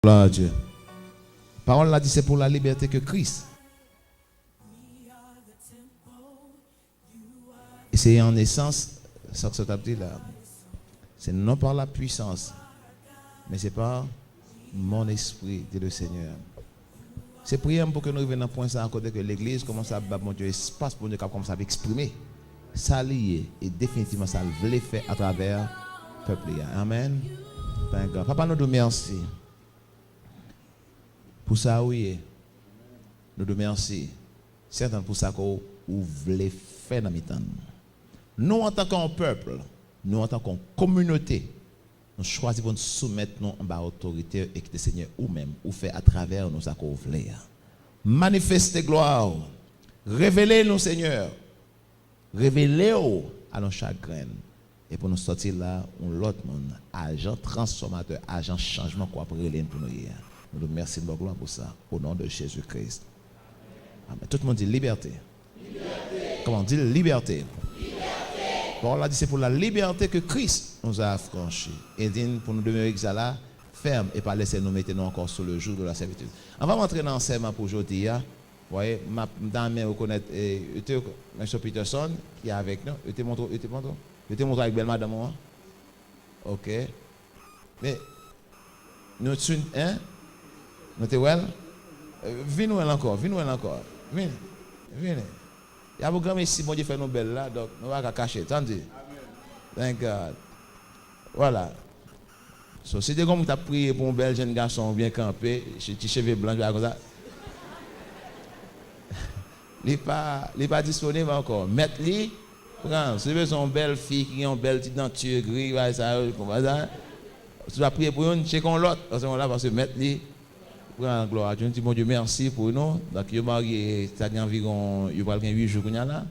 Gloire à Dieu. Parole l'a dit, c'est pour la liberté que Christ. Et c'est en essence, ça que ça t'a dit là. C'est non par la puissance, mais c'est par mon esprit, dit le Seigneur. C'est prier pour que nous arrivions à un point ça à côté que l'Église commence à battre mon Dieu espace pour nous comme ça exprimer. Ça lié et définitivement ça le faire à travers le peuple. Amen. Thank God. Papa, nous te remercions pour ça, oui. Nous te remercions. Certains pour ça qu'on voulait faire dans mes temps. Nous, en tant qu'un peuple, nous, en tant qu'une communauté, nous choisissons pour nous soumettre en bas autorité et que le Seigneur ou même ou fait à travers nous ça qu'on voulait. Manifestez gloire. Révélez-nous, Seigneur. Révélez-nous à nos chagrins. Et pour nous sortir là, on l'autre monde, agent transformateur, agent changement qu'on après les pour nous. Nous nous remercions de gloire pour ça, au nom de Jésus-Christ. Amen. Tout le monde dit liberté. Liberté. Comment on dit liberté? Paul a dit c'est pour la liberté que Christ nous a affranchis. Et dit pour nous demeurer là, ferme et pas laisser nous mettre encore sur le jour de la servitude. On va rentrer dans l'enseignement pour aujourd'hui. Vous voyez, dans mes reconnaître M. Peterson qui est avec nous. Je te montre avec belle madame. Ok. Mais nous sommes, hein? Nous sommes well? Venez encore. Venez. Il y a beaucoup de gens qui fait nous belles là, donc nous allons cacher. Attendez. Thank God. Voilà. So, si tu as prié pour un bel jeune garçon bien campé, petit cheveux blancs, comme ça. Il n'est pas disponible encore. Mettez-le. Si vous avez une belle fille qui a une belle petite denture grise, tu vas prier pour une, checkons l'autre. Parce que mettez-le. Gloire à Dieu, mon Dieu, merci pour nous. Donc, il est marié, ça a environ 8 jours qu'on a là.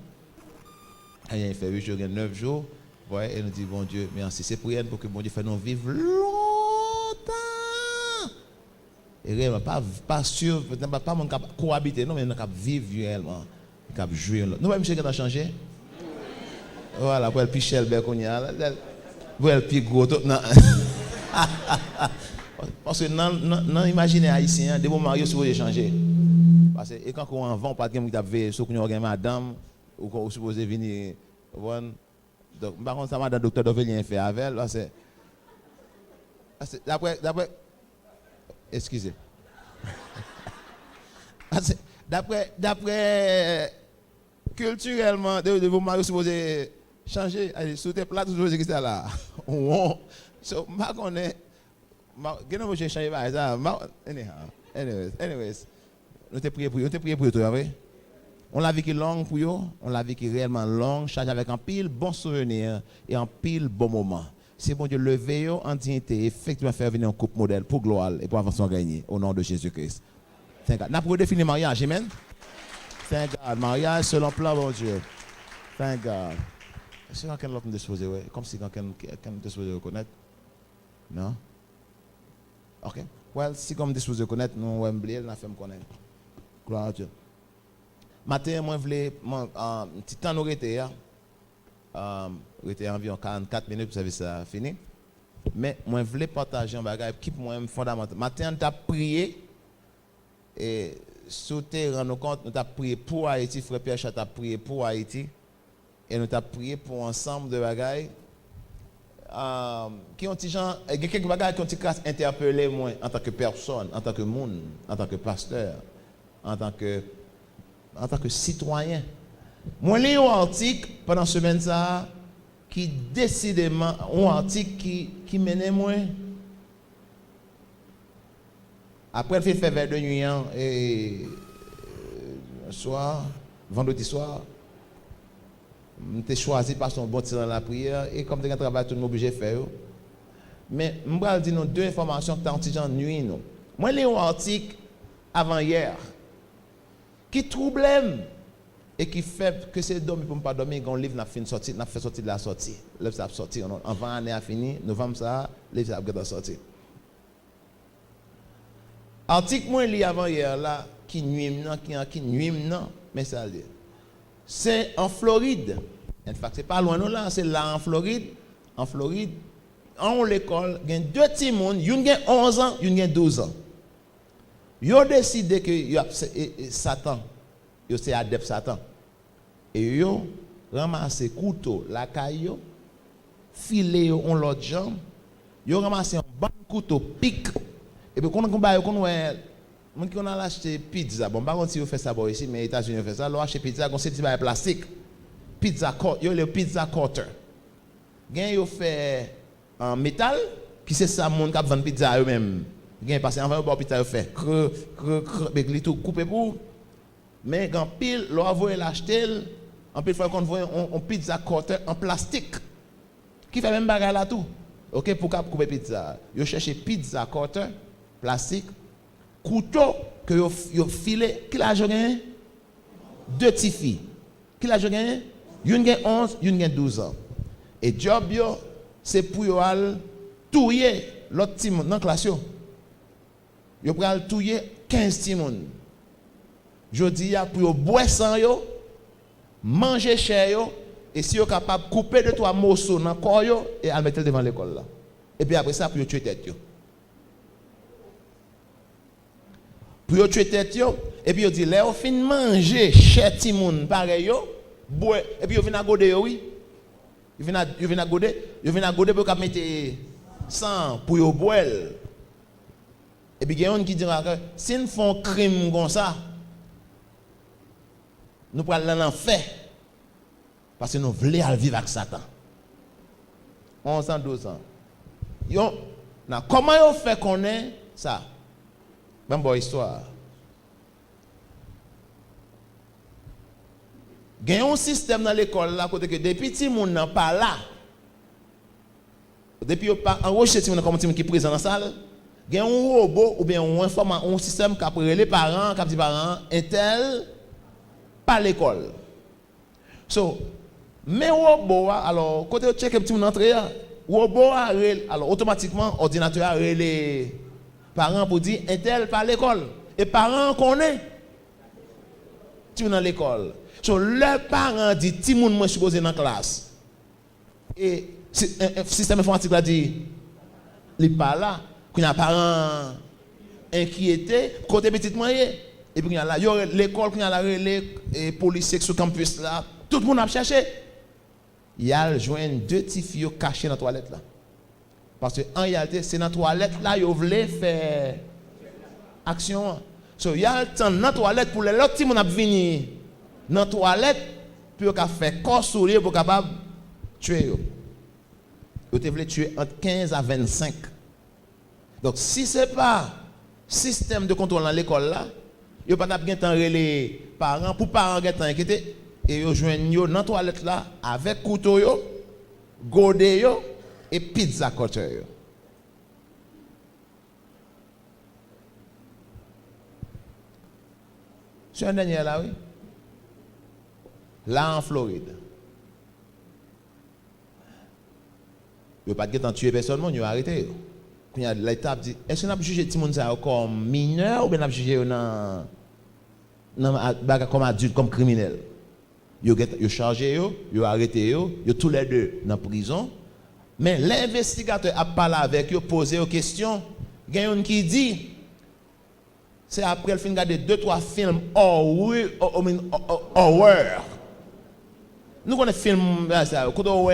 Il fait 8 jours, 9 jours. Ouais, et nous dit, bon Dieu, merci. C'est prière pour que mon Dieu fasse nous vivre longtemps. Et réellement, pas sûr, pas mon cap cohabiter, non, mais nous cap vivre réellement. Cap jouer. Nous, même, monsieur, qui a changé. Voilà, pour le pichel, ben, qu'on y a là. Pour le plus gros, non. Parce que non, imaginez haïtien, des bons mariés sont changer. Parce que quand on vend, pas de quelqu'un qui a veillé, sauf qu'on a une madame ou qu'on supposé venir. Donc, par contre, ça m'a dit docteur Dovelien fait avec elle. D'après, excusez. D'après culturellement, de vos mariés supposés changer. Allez, sous tes plats, vous supposez que c'est là. So, je connais. Anyways, nous te prions pour toi, oui. On l'a vécu long pour vous, on l'a vécu réellement long, chargé avec un pile bon souvenir et un pile bon moment. C'est bon Dieu lever en dignité, effectivement faire venir un couple modèle pour gloire et pour avancer en gagner au nom de Jésus-Christ. Thank God. N'a pas redéfini le mariage, amen. Thank God. Mariage selon plan, bon Dieu. Thank God. Est-ce que quelqu'un l'autre me disposé, oui? Comme si quelqu'un me disposé reconnaître? Non? Ok. Well, si comme disposé connaître, nous allons oublier, nous allons connaître. Gloire à Dieu. Matin, moi, je voulais, un petit temps, nous arrêter, environ 44 minutes pour servir ça fini. Mais moi, je voulais partager un bagage qui pour moi est fondamental. Matin, nous avons prié et sous terre, nous compte, nous avons prié pour Haïti, frère Pierre Chat a prié pour Haïti et nous avons prié pour ensemble de bagages. Qui ont des gens, quelques bagages qui ont interpellé moi en tant que personne, en tant que monde, en tant que pasteur, en tant que citoyen. Moi, j'ai un article pendant la semaine ça, qui décidément, un article qui menait moi. Après, il fait vers de nuit et soir, vendredi soir. Je suis choisi par son bon tir dans la prière et comme je travaille, tout le monde obligé de faire. Mais je vais dire deux informations que tu as nuit. Moi, j'ai un article avant-hier qui trouble et qui fait que c'est dormir pour ne pas dormir. Quand le livre n'a fait sortir de la sortie. Le livre a sorti. Avant l'année a fini, novembre, ça, le livre a sorti. Article moi lu avant-hier là, qui nuit, mais ça dit. C'est en Floride. En fait, c'est pas loin de là, c'est là en Floride. En Floride, en l'école, il y a deux petits monde, une a 11 ans, une a 12 ans. Yo décidé que Satan, yo c'est adepte Satan. Et yo ramassé couteau la caille, filé on l'autre jambe, yo ramassé un bon couteau pic et puis quand on a acheté pizza, bon par contre si vous faites ça bon ici mais les États-Unis fait ça, on achète pizza comme c'est du plastique. Pizza yo le pizza cutter. Gen yo fait en métal qui c'est ça monde qui vend pizza eux même. Gen parce en bon pizza yo fait mais tout coupé pour mais quand pile l'on voit l'acheter en pile fois qu'on voit on pizza cutter en plastique qui fait même bagarre là tout. OK pour couper pizza. Yo chercher pizza cutter plastique couteau que yo filé qui l'a gagné 2 petites filles. Qui l'a gagné une gagne 11, une gagne 12 ans. Et job yo c'est pour yo al touyer l'autre petit monde dans classe yo. Yo pral touyer 15 petits monde. Jodi ya pour yo boire sang yo, manger cher yo et si yo capable couper 2-3 morceaux dans corps yo et al mettre devant l'école là. Et puis après ça pour yo tuer tête yo. Pour yo tuer tête yo et puis yo dit là yo fin manger cher petit monde pareil yo, boire et puis yo vinn à goder yo oui. Yo vinn à goder pour cap mettre sang pour yo boire. Et puis il y a un qui dira que si nous faisons un crime comme ça, nous prenons l'enfer. Parce que nous voulons vivre avec Satan. 11 ans, 12 ans. Comment on fait qu'on est ça? Même bonne histoire. Il y a un système dans l'école là, côté que depuis que les gens n'ont pas là, depuis qu'ils n'ont pas enregistré les gens qui sont présents dans la salle, il y a un robot ou bien un système qui a pris les parents, qui a dit parents, intel, pas l'école. So, mais robot, alors, quand on check un petit peu l'entrée, robot, alors automatiquement, ordinateur a les parents pour dire intel, pas l'école. Et parents connaissent, tu dans l'école. So, les parents disent, ti moun moi supposé dans la classe. Et le système informatique a dit, il n'est pas là. Quand il y a parents inquiétés, côté petit moyen. Et puis il y a l'école, il y a les policiers sur le campus là. Tout le monde a cherché. Il y a joint 2 petits filles cachées dans la toilette là. Parce qu'en réalité, c'est dans la toilette là, ils voulaient faire action. So, il y a le temps dans la toilette pour les autres petits gens qui venir dans la toilette pour faire corps sourire pour capable tuer. Ils voulaient tuer entre 15 à 25. Donc, si ce n'est pas système de contrôle dans l'école là, il n'y a pas de temps les parents, pour parents qui sont inquiétés, et ils joignent dans la toilette là avec couteau, godé et pizza cutter. C'est un dernier là, oui. Là en Floride. Il n'y a pas de temps tuer personne, ils ont arrêté. L'État dit, est-ce qu'on a jugé tout le monde comme mineur ou bien on a jugé comme adulte, comme criminel? Ils ont chargé, ils ont arrêté, ils ont tous les deux dans la prison. Mais l'investigateur a parlé avec eux, posé aux questions. Il y a un qui dit, c'est après le film de regarder 2-3 films horreur. Nous connaissons des films, quand on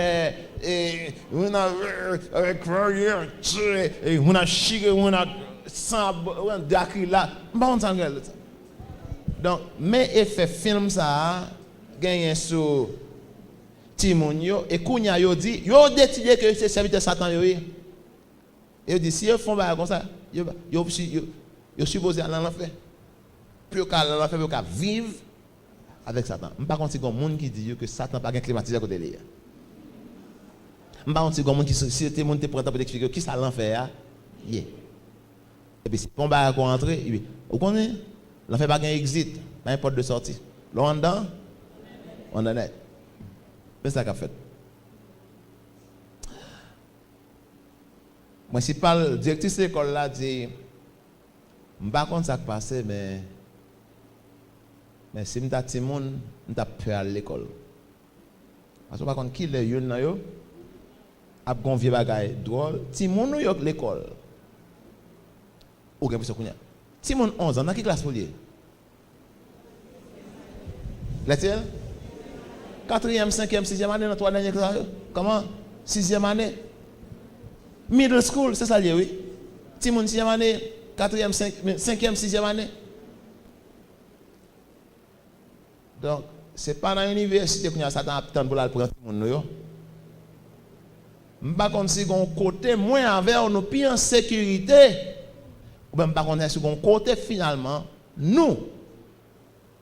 a chier, on a sang, là. Donc, mais effet film ça, gagne sur Timonio, et Kounia yo dit, yo décidé que c'est serviteur Satan yo. Et dit, si ils font comme ça, yo supposé aller en enfer. Puis qu'à l'enfer, puis qu'à vivre avec Satan. Je ne sais pas si il y a des gens qui disent que Satan n'a pas climatisé à côté de lui. Je ne sais pas si il y a des gens qui si les gens prennent pour expliquer qui ça l'enfer. Et puis si on va rentrer, vous connaissez, l'enfer n'a pas un exit, pas une porte de sortie. Là on dedans, on en est. C'est ça qu'a fait. Moi, si le directrice de l'école là dit, je ne sais pas comment ça passe, mais si je suis petit monde, je suis peur à l'école. Parce que par contre, qui est là, yo a un vieux bagage drôle, petit monde yo l'école. Ou bien ça Si mon 11 ans, dans quelle classe vous liez? Laquelle? 4e, 5e, 6e année, dans 3 dernières classes. Comment? 6e année. Middle school, c'est ça lié, oui. Si mon 6e année, 4e, 5e, 6e année. Donc, ce n'est pas dans l'université que nous avons pour la prendre tout le monde. Je ne sais pas si on côté moins envers nous, puis en sécurité. Ou bien, je ne sais pas si on côté finalement, nous,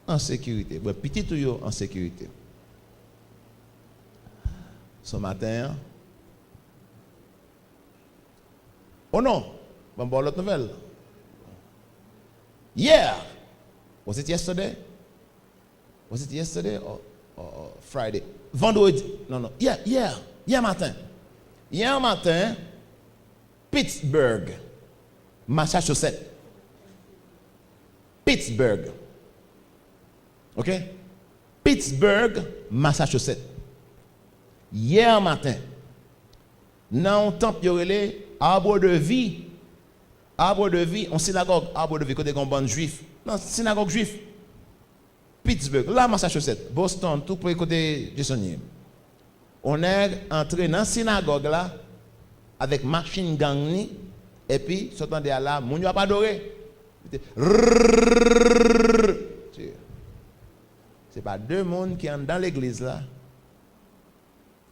en sécurité. Bon, petit tout en sécurité. Ce matin, oh non, je vais voir l'autre nouvelle. Hier, was it yesterday? Was it yesterday or Friday? Vendredi. Non. Hier matin. Hier matin, Pittsburgh, Massachusetts. Pittsburgh. OK? Pittsburgh, Massachusetts. Hier matin, dans un temple Arbre de Vie, en synagogue, Arbre de Vie, côté d'un bon juif. Non, synagogue juif. Pittsburgh, là, Massachusetts, Boston, tout pour côté Jacksonville. On est entré dans la synagogue là, avec machine gang, et puis, sortant de là, mon n'a pas adoré. C'est pas deux mondes qui sont dans l'église là,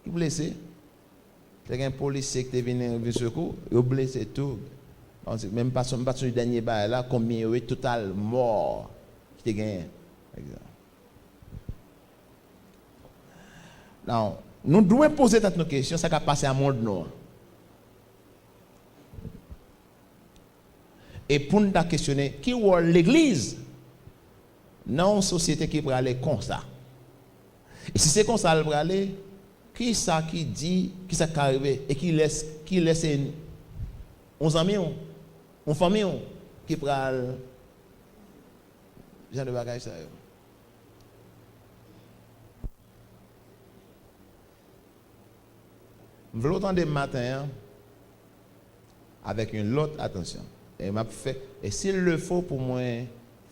qui blessés. C'est un policier qui est venu secours, il a blessé tout. Même pas sur le dernier bail là, combien il y a total mort qui te gagné. Donc, nous devons poser toutes nos questions, ça qui passé à monde nous. Et pour nous questionner, qui est l'église dans une société qui peut aller comme ça? Et si c'est comme ça, elle peut aller, qui ça qui dit, qui ça qui arrive et qui laisse uns amis, une famille qui peut aller, genre de bagages ça. Je veux entendre matin avec une autre attention. Et s'il le faut pour moi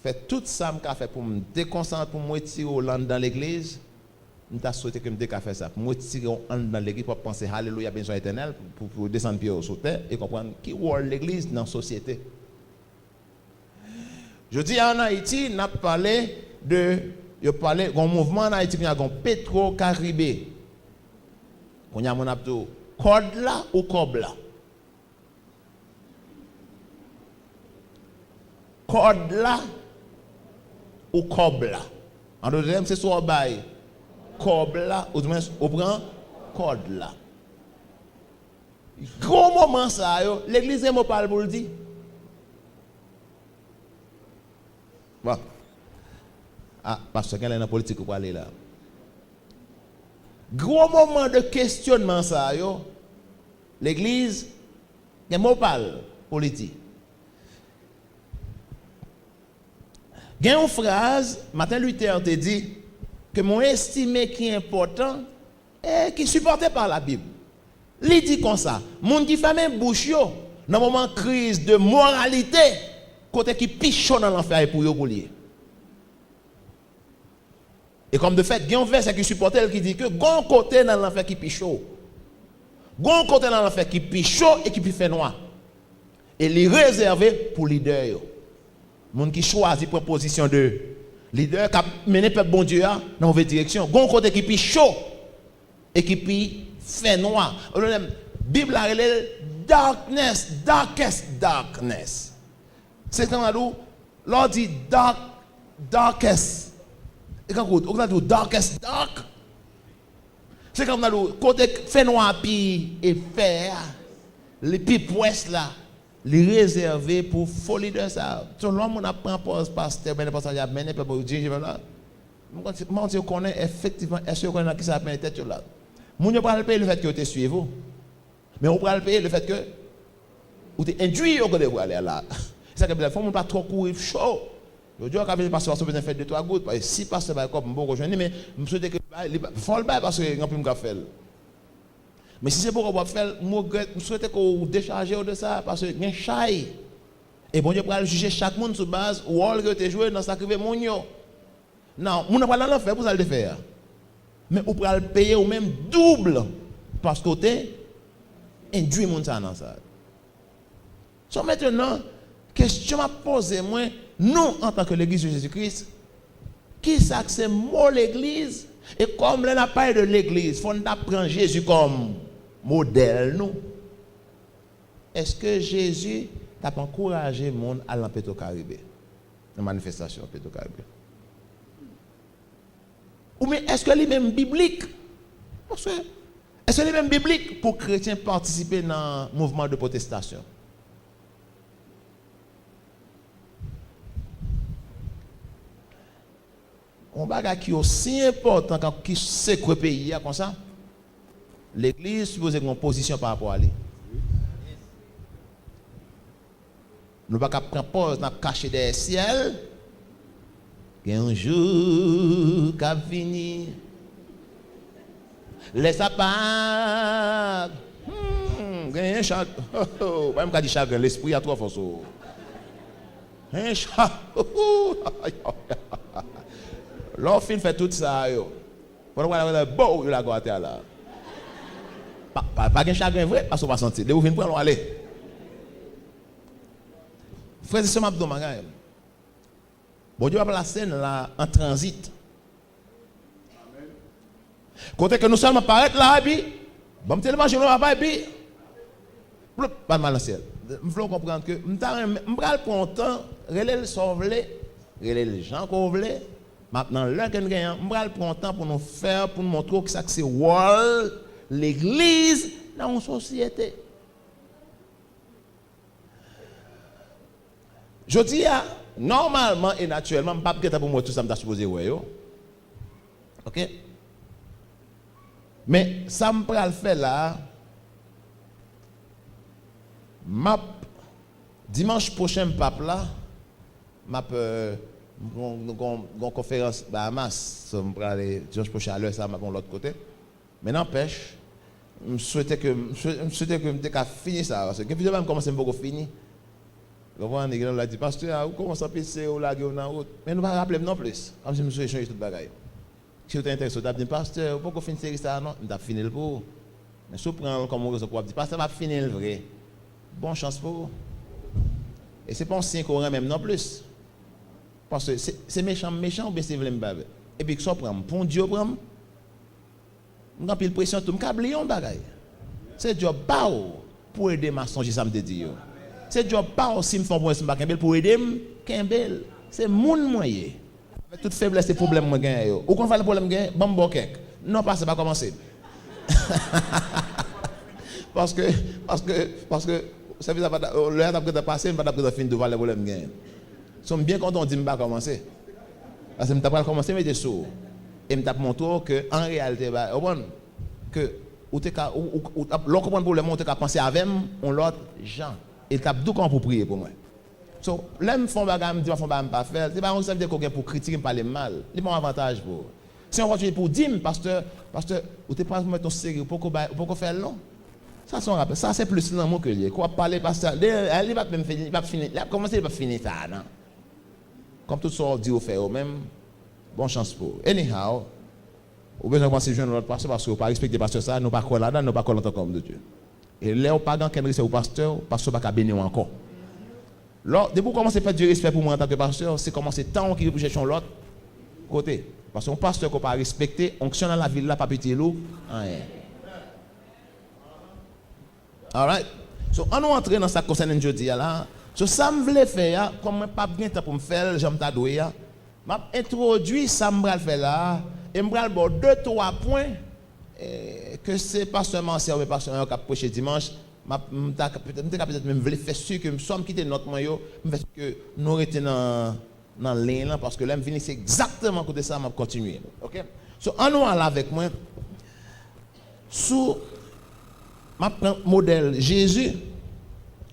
faire tout ça que fait pour me déconcentrer, pour me tirer au land dans l'église, je souhaité que je faire ça. Pour me tirer au land dans l'église pour penser Alléluia, bénédiction éternelle, pour descendre pied sur terre et comprendre qui est l'église dans la société. Je dis en Haïti, on a parlé d'un mouvement en Haïti qui a un Petro-Caribé. On a mon abdo, code là ou cobla? Code là ou cobla? En deuxième, c'est soit bail. Cobla, ou du moins, on prend code là. Gros moment ça, l'église est parle pour le dire. Bon. Ah, parce qu'elle est dans la politique pour aller là. Gros moment de questionnement ça yo, l'église il mot parle politique. Il y a une phrase Martin Luther te dit que mon estimé qui est important et qui est supporté par la Bible. Il dit comme ça, moun qui ferme bouche yo dans moment crise de moralité côté qui pichon dans l'enfer pour yo pour lier. Et comme de fait, il y a un verset qui supporte qui dit que gon côté dans l'enfer qui pichot. Gon côté dans l'enfer qui pichot et qui fait noir. Et les réservé pour leader. Monde qui choisit pour position de leader qui mené peuple bon Dieu dans la mauvaise direction. Gon côté qui pichot et qui fait noir. La Bible a relé darkness, darkest. C'est quand l'on dit darkest. Et quand on a dit darkest dark, c'est comme on a dit côté fait noir et fer, les pipouesses là, les réserver pour folie de ça. Tout le monde apprend pasteur, ben pasteur y a mené pour dire là. Moi je connais effectivement est-ce que connaît qui ça mené tête là. Moun yo pas payer le fait que tu suive vous. Mais on va payer le fait que ou tu induit au côté pour aller là. C'est ça que faut pas trop courir chaud. Je dis que pasteur a besoin de faire 2-3 gouttes parce que si pasteur va comme bon rejoindre mais je souhaite que faut le bail parce que grand plus faire. Mais si c'est pour qu'on faire je souhaite qu'on décharger de ça parce que gain chai Et bon Dieu pour juger chaque monde sur base où rôle que tu joué dans sacrifice mon yo. Non, mon n'a pas l'enfer pour ça le faire. Mais ou pour le payer ou même double parce que tu induit mon ça dans ça. So maintenant, question m'a posé moi, nous en tant que l'église de Jésus-Christ, qui ça que c'est mot l'église et comme là n'a pas de l'église, faut prendre Jésus comme modèle nous. Est-ce que Jésus t'a encouragé le monde à aller au Caraïbe, la manifestation au Caraïbe? Ou mais est-ce que les mêmes biblique? Est-ce que les mêmes biblique pour chrétiens participer dans le mouvement de protestation? Un bagage qui est aussi important quand qui sait que le pays comme ça. L'église suppose une position par rapport à lui. Nous ne pouvons pas prendre pause, nous cacher des ciels. Il y a un jour qui va venir. Laisse pas. Il y a un chat. Oh, même quand il chagrin, l'esprit a trop force. Un chat. L'enfant fait tout ça. Pendant qu'on a beau, il a gâté là. Pas de chagrin vrai, parce qu'on va sentir. Dès que vous venez pour aller. Frère et sœurs, je vais dire, bon Dieu va placer là en transit. Quand que nous sommes apparaître là, puis, bon, tellement je ne vais pas, puis, pas mal dans le ciel. Je veux comprendre que je vais prendre le temps, relayer le sauver, relayer les gens qu'on veut. Maintenant, là, je vais prendre le temps pour nous faire, pour nous montrer que c'est rôle l'église dans une société. Je dis, normalement et naturellement, je ne sais pas pour moi tout ça, je suis supposé. Ok? Mais ça me prend le faire là. Dimanche prochain, pape là, une conférence Bahamas. Je vais aller dimanche prochain à l'heure, ça m'a de l'autre côté. Mais n'empêche, je souhaitais que je finisse ça. Parce que je vais commencer à finir. Vous voyez, on a dit, pasteur, comment ça peut se ou la gueule dans la route? Mais nous ne pouvons pas rappeler non plus. Comme si nous avons échangé tout le bagage. Si vous êtes intéressé, vous avez dit, pasteur, pourquoi finir série ça? Non, nous avons fini le pour. Mais si vous prenez comme raison pour dire, pasteur, va finir le vrai. Bonne chance pour vous. Et ce n'est pas un signe qu'on même non plus. Parce que c'est méchant ou bien c'est vrai me et puis que ça prend, pour Dieu prend, nous avons pile pression, tout le oublié un bagage. C'est job pour aider ma songe, ça me dit. C'est job si me font pour aider Kembel. C'est mon moyen. Avec toute faiblesse et problème moi gagne. Ou qu'on fait le problème gagne, bon kek. Non pas c'est pas commencer. parce que ça veut dire le temps que passer, pas d'après fin de voir le problème gagne. Sommes bien content dit pas commencer. Parce que me pas commencer mais sourd. Et me tape montré que en réalité que ou te l'on comprend le problème on te penser avec on l'autre gens. Et tape tout quand pour prier pour moi. So, là, me font bagarre, me dit, pas faire. C'est pas un seul de pour critiquer, me parler mal. C'est pas un avantage pour. Si on continue pour dire, pasteur, ou t'es pas mettre ton sérieux pour qu'on faire non. Ça, son rappel. Ça, c'est plus l'amour que lié. Quoi parler, pasteur, il va même finir, il va finir. Il va commencer, il va finir ça, non? Comme tout ça, on dit au fait, même, bonne chance pour. Anyhow, ou besoin de commencer à joindre notre pasteur parce que vous pas respecter pasteur ça, nous pas quoi là-dedans, nous pas quoi longtemps comme de Dieu. Et là, on pas dans quel respect au pasteur pas bénir encore. Là, dès que vous commencez à faire du respect pour moi en tant que pasteur, c'est commencer tant qu'il vous chercher l'autre côté. Parce qu'un pasteur qu'on pas respecter, onction dans la ville là, pas petit loup, rien. Alright. So, on entre dans ça concerne jeudi là. So, ça me voulait faire, comme je pas bien temps pour me faire, j'aime t'adouer. M'a introduit ça me faire là, et me bral 2-3 points. Que c'est pas seulement c'est pas seulement qui a prêché dimanche, peut-être même voulu faire sûr que nous sommes quittés notre maillot, mais que nous restions dans ligne parce que là me c'est exactement côté ça m'a continuer. OK? So en nous là avec moi sous m'a prend modèle Jésus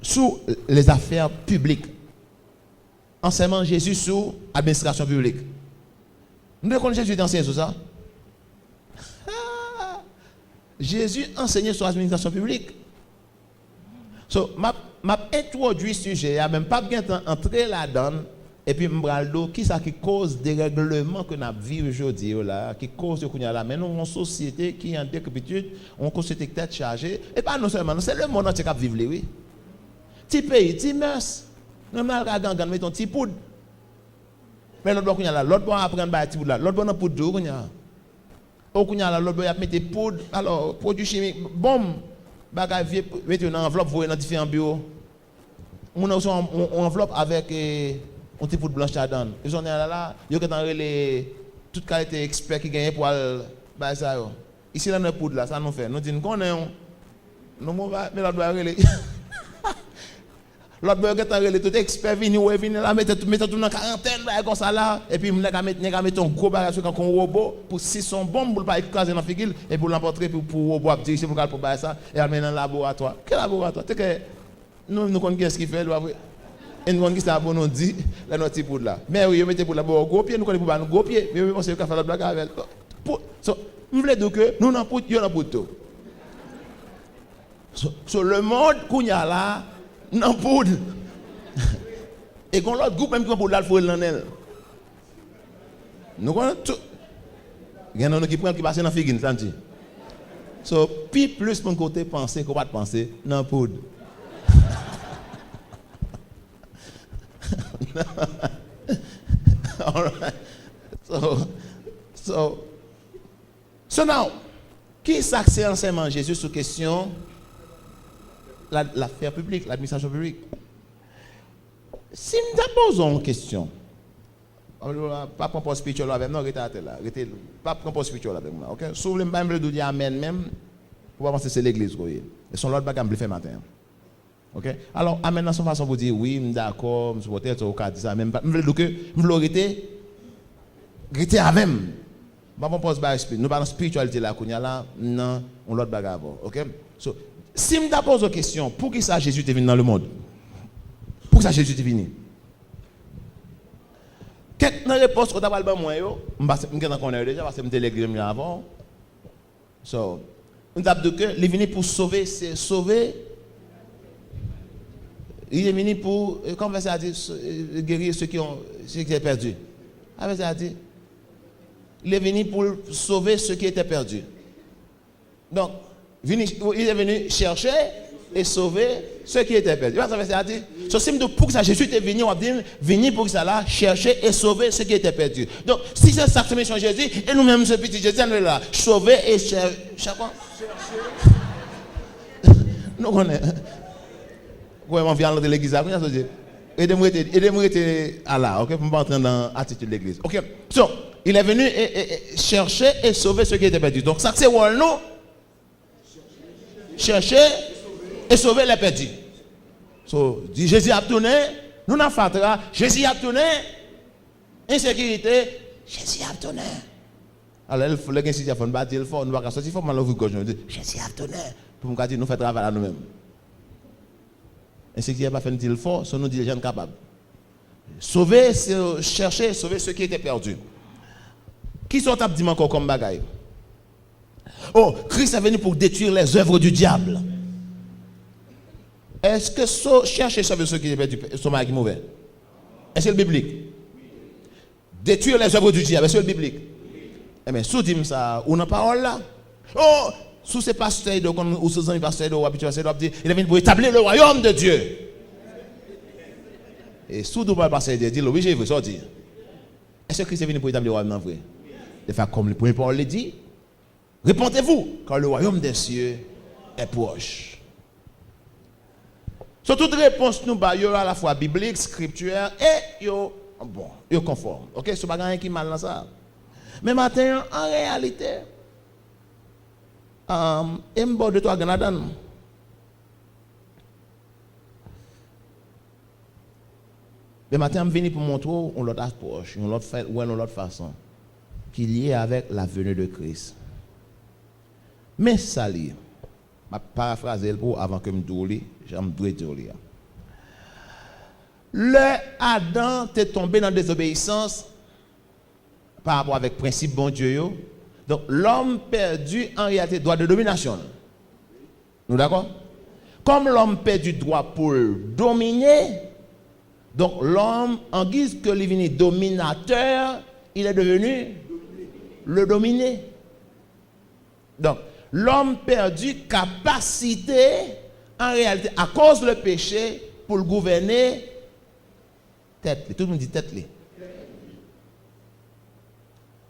sous les affaires publiques. Enseignement Jésus sous administration publique. Nous devons connaître Jésus enseigne sur ça. Jésus enseignait sur l'administration publique. So, m'a introduit ce sujet, même pas bien entrer là-dedans, et puis m'braldo, qui ça qui cause des règlements que nous vivons aujourd'hui là, qui cause de là, mais nous une société qui est en décrépitude, on société qui est chargée, et pas non seulement, c'est le monde entier qui vivre oui. Petit pays, petit mœurs, nous mal gangan met ton petit poudre. Mais l'autre bois l'autre bois apprendre ba petit poudre là, l'autre bois dans poudre d'eau kounya. Au kounya là, l'autre bois y mettre poudre, alors produit chimique, bombe, bagage vieux, mettre dans enveloppe, voyer dans différents bureaux. On a aussi une enveloppe avec un petit poudre blanche là-dedans. Ils sont là, ils ont relé toute qualité expert qui gagne pour bah ça yo. Ici là dans poudre là, ça nous fait. Nous disons qu'on est nous mais l'autre doit relé. L'autre boy est relé tout expert vini là mettre tout dans quarantaine comme ça là et puis nèg mettre un gros bagage sur un robot pour si son bombe pour pas écraser dans figure et pour l'emporter pour robot diriger pour bailler ça et amener dans le laboratoire. Quel laboratoire? C'est que nous connaissons qu'est-ce qu'il fait et nous connaissons ça pour nous dire là notre pour là. Mais oui, mettez pour la gros pied nous connaissons pour nous gros pied mais on sait qu'on fait la blague avec. So, nous voulons dire que nous n'en pout, yo n'en pout tout. So le monde qu'on y a là n'en poudre. Et quand l'autre groupe même qui pour l'alpha et l'anel. Nous connaissons tout. Il y en a qui prennent qui passent dans la figure, senti. So, puis plus mon côté penser qu'on va penser, n'en poudre. All right. So now, qui s'accède enseignement Jésus sur question l'affaire publique, l'administration publique? Si nous posons une question, pas propos spirituel avec moi, pas propos spirituel avec moi, ok? Si vous voulez me dire amen même, pour penser que c'est l'église, et son l'autre bagage me fait matin. OK? Alors, amen dans son façon pour dire oui, d'accord, je peut-être au cas de ça, même pas. Je veux que je veux rester avec moi. Pas mon poste bas esprit. Nous parlons spiritualité là, qu'on y a là, non, on l'autre bagage avant. OK? So, si je me pose une question, pour qui ça Jésus est venu dans le monde? Pour qui ça Jésus est venu? Quelle réponse qu'on t'a parlé de moi, je connais déjà parce que je suis l'église avant. So, on t'a dit que il est venu pour sauver, c'est sauver. Il est venu pour, comme ça dit, guérir ceux qui ont perdu. Avec ça dit, il est venu pour sauver ceux qui étaient perdus. Donc, il est venu chercher et sauver ceux qui étaient perdus. Ça veut dire, pour que ça Jésus est venu, on va dire, venir pour que ça là, chercher et sauver ceux qui étaient perdus. Donc, si c'est ça que mission Jésus, et nous-mêmes, ce petit Jésus, nous est là, sauver et chercher. Nous connaissons. Ouais, on vient de l'église. Aidez-moi à là, ok, pour ne pas entrer dans l'attitude de l'église. Ok, so, il est venu chercher et sauver ceux qui étaient perdus. Donc, ça c'est où nous chercher et sauver les perdus. So, Jésus a tourné, nous n'avons pas Jésus a tourné, insécurité, Jésus a tourné. Alors, il faut que Jésus a tourné, il faut nous sortir, il faut mal ouvrir gauche. Jésus a tourné, pour nous dire nous faisons travail à nous-mêmes. Et ce qui n'est pas fait il faut, ce nous dit les gens capables. Sauver, chercher, sauver ceux qui étaient perdus. Qui sont abdiments encore comme bagaille? Oh, Christ est venu pour détruire les œuvres du diable. Est-ce que chercher et sauver ceux qui étaient perdus, sont mauvais? Est-ce que c'est biblique? Détruire les œuvres du diable, est-ce que c'est biblique? Eh bien, sous dit ça, ou n'a parole là? Oh! Sous ces pasteurs, ou sous ces pasteurs, ou habitués, il est venu pour établir le royaume de Dieu. Et sous tout le pasteur, il dit, oui, j'ai vu ça dire. Est-ce que Christ est venu pour établir le royaume vrai? De faire comme le premier Paul le dit, répondez-vous, car le royaume des cieux est proche. Sur toute réponse, nous, il y aura à la fois biblique, scripturaire et conforme. Ok, ce n'est pas rien qui est mal dans ça. Mais maintenant, en réalité, et m'bord de toi Ganadan. Le matin, je viens pour montrer une autre approche, une autre façon qui est liée avec la venue de Christ. Mais ça lit, je vais paraphraser pour avant que je me dise, j'aime dire. Le Adam est tombé dans la désobéissance par rapport avec le principe bon Dieu. Donc, l'homme perdu, en réalité, droit de domination. Nous d'accord? comme l'homme perd du droit pour dominer, donc l'homme, en guise que il est dominateur, il est devenu le dominé. Donc, l'homme perdu capacité, en réalité, à cause du péché, pour le gouverner, tête. Tout le monde dit tête.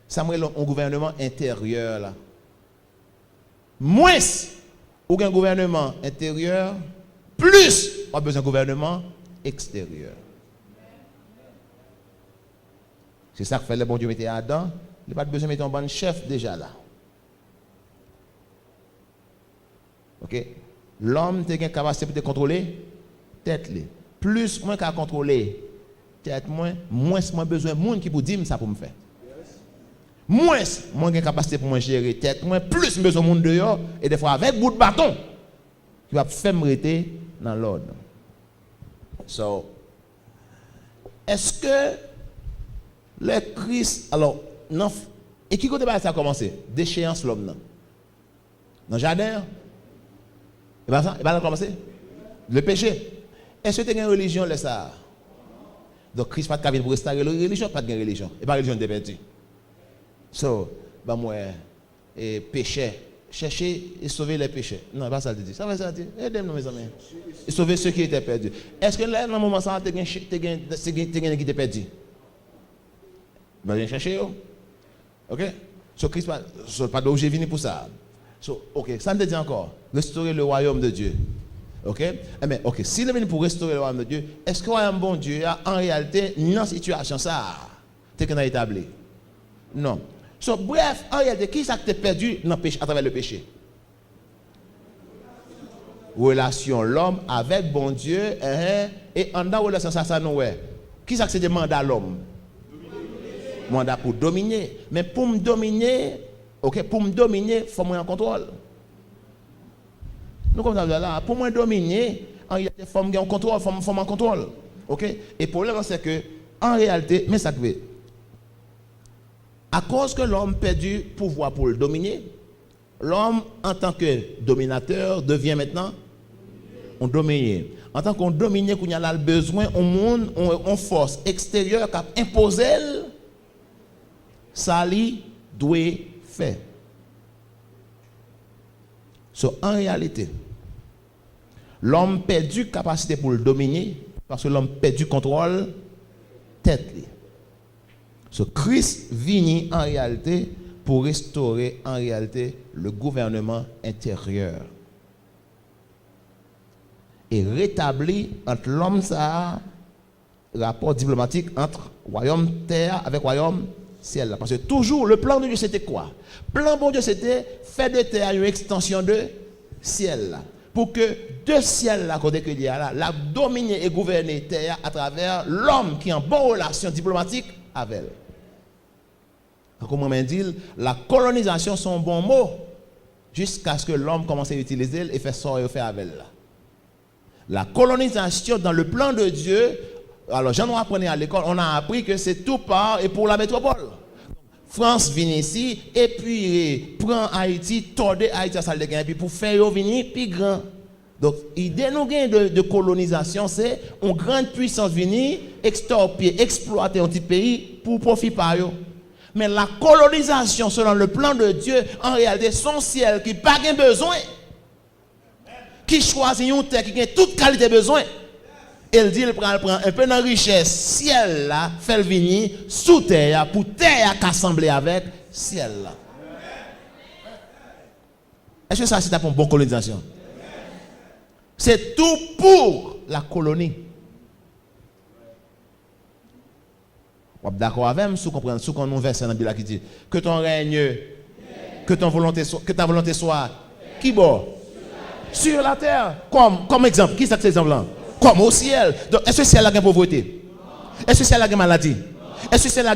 Ça me un gouvernement intérieur là. Moins ou un gouvernement intérieur, plus on a besoin d'un gouvernement extérieur. C'est ça que fait le bon Dieu mettre Adam. Il n'a pas besoin de mettre un bon chef déjà là. Ok? L'homme a une capacité de contrôler tête. Plus moins qu'à contrôler tête, moins besoin de monde qui pour dire ça pour me faire. Moins j'ai capacité pour me gérer tête, plus besoin de monde dehors et des fois avec bout de bâton qui va faire me rester dans l'ordre. So, est-ce que le Christ, alors, non, et qui côté ça a commencé? Déchéance l'homme, non? Dans le jardin? Et bien ça, a commencé? Le péché. Est-ce que tu as une religion, là, ça? Donc, Christ n'a pas de pour restaurer la religion, pas de religion. Et pas religion de perdu. So, bah moi, et péché, chercher et sauver les péchés. Non, pas ça le dit. Ça va ça dire. Aidez-moi mes amis. Et sauver ceux qui étaient perdus. Est-ce que là, dans le moment ça, tu as qui étaient perdus? Ben, viens chercher. OK? So, Christ pas d'objet venu pour ça. So, OK, ça me dit encore. Restaurer le royaume de Dieu. OK? Eh bien, OK, s'il est venu pour restaurer le royaume de Dieu, est-ce que le royaume bon Dieu a en réalité une situation ça? Tu as établi? Non. So, bref, en réalité, qui ça que tu as perdu à travers le péché? Relation l'homme avec bon Dieu, et en dans relation ça nous ouais. Qui ça que c'est des mandats à l'homme? Mandat pour dominer. Mais pour me dominer, OK, pour me dominer, il faut me en contrôle. Nous comme ça là, pour me dominer, en réalité, il faut me en contrôle, il faut me contrôle. OK? Et le problème c'est que en réalité, mais ça fait à cause que l'homme perd du pouvoir pour le dominer, l'homme, en tant que dominateur, devient maintenant un dominé. En tant qu'on dominé, qu'on a le besoin, au monde, on force extérieure qui a imposé, ça lui doit faire. So, en réalité, l'homme perd du capacité pour le dominer parce que l'homme perd du contrôle tête. So, Christ vient en réalité pour restaurer en réalité le gouvernement intérieur et rétablir entre l'homme ça rapport diplomatique entre royaume terre avec royaume ciel. Parce que toujours le plan de Dieu c'était quoi? Le plan de Dieu c'était faire de terre une extension de ciel pour que de ciel là côté que il y a là, la dominer et gouverner terre à travers l'homme qui est en bonne relation diplomatique avec elle. Comment on dit, la colonisation sont un bon mot jusqu'à ce que l'homme commence à utiliser et faire ça et faire avec elle. La colonisation dans le plan de Dieu, alors j'en ai appris à l'école, on a appris que c'est tout par et pour la métropole. France vient ici et puis prend Haïti, tordé Haïti à salle de gain et puis pour faire venir plus grand. Donc l'idée nous de colonisation c'est une grande puissance venir extorper, exploiter un petit pays pour profiter par eux. Mais la colonisation selon le plan de Dieu, en réalité, son ciel qui n'a pas besoin, qui choisit une terre qui a toute qualité besoin, elle dit, elle prend un peu de richesse, ciel là, fait venir sous terre, pour terre qu'assembler avec ciel là. Est-ce que ça c'est une bonne colonisation? C'est tout pour la colonie. D'accord avec moi, si vous comprenez, si vous verset dans la Bible qui dit que ton règne, que ta volonté soit qui bord sur la terre. Comme exemple, qui c'est cet exemple-là? Comme au ciel. Donc, est-ce que le ciel a une pauvreté? Est-ce que le ciel a une maladie? Est-ce que le ciel a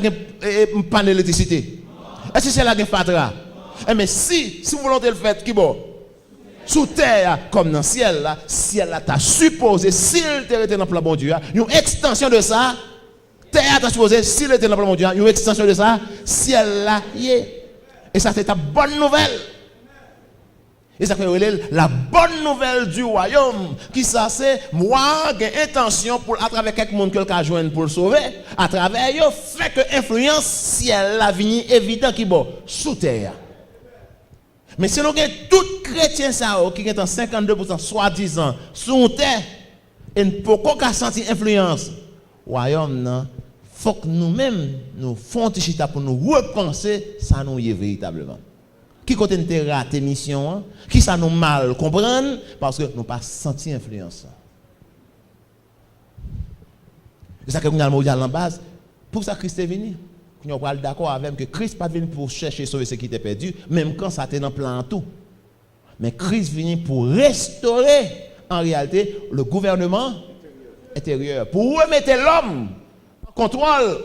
une panne d'électricité? Est-ce que le ciel a une fatra? Mais si vous volonté le fait, qui bord sous terre comme dans le ciel là, t'a supposé, s'il était dans le plan bon Dieu, une extension de ça. Terre a supposé, s'il était dans le plan mondial, il y a une extension de ça, ciel là, et ça c'est ta bonne nouvelle. Et ça fait la bonne nouvelle du royaume, qui ça c'est, moi, j'ai intention pour, à travers quelques monde que le joindre pour le sauver, à travers eux, fait que influence ciel la vini évident qui bon, sous terre. Mais si nous avons tout chrétien ça, qui est en 52% soi-disant, sous terre, et ne peut pas sentir influence, royaume, non, faut que nous-mêmes, nous fassions chita pour nous repenser, ça nous y est véritablement. Qui côté nous raté mission, qui ça nous mal comprendre parce que nous pas senti influence. C'est ça que nous allons dire en base. Pour ça Christ est venu. Nous sommes d'accord avec que Christ pas venu pour chercher sauver ce qui était perdu, même quand ça était dans le plan tout. Mais Christ venu pour restaurer en réalité le gouvernement intérieur, pour remettre l'homme en contrôle.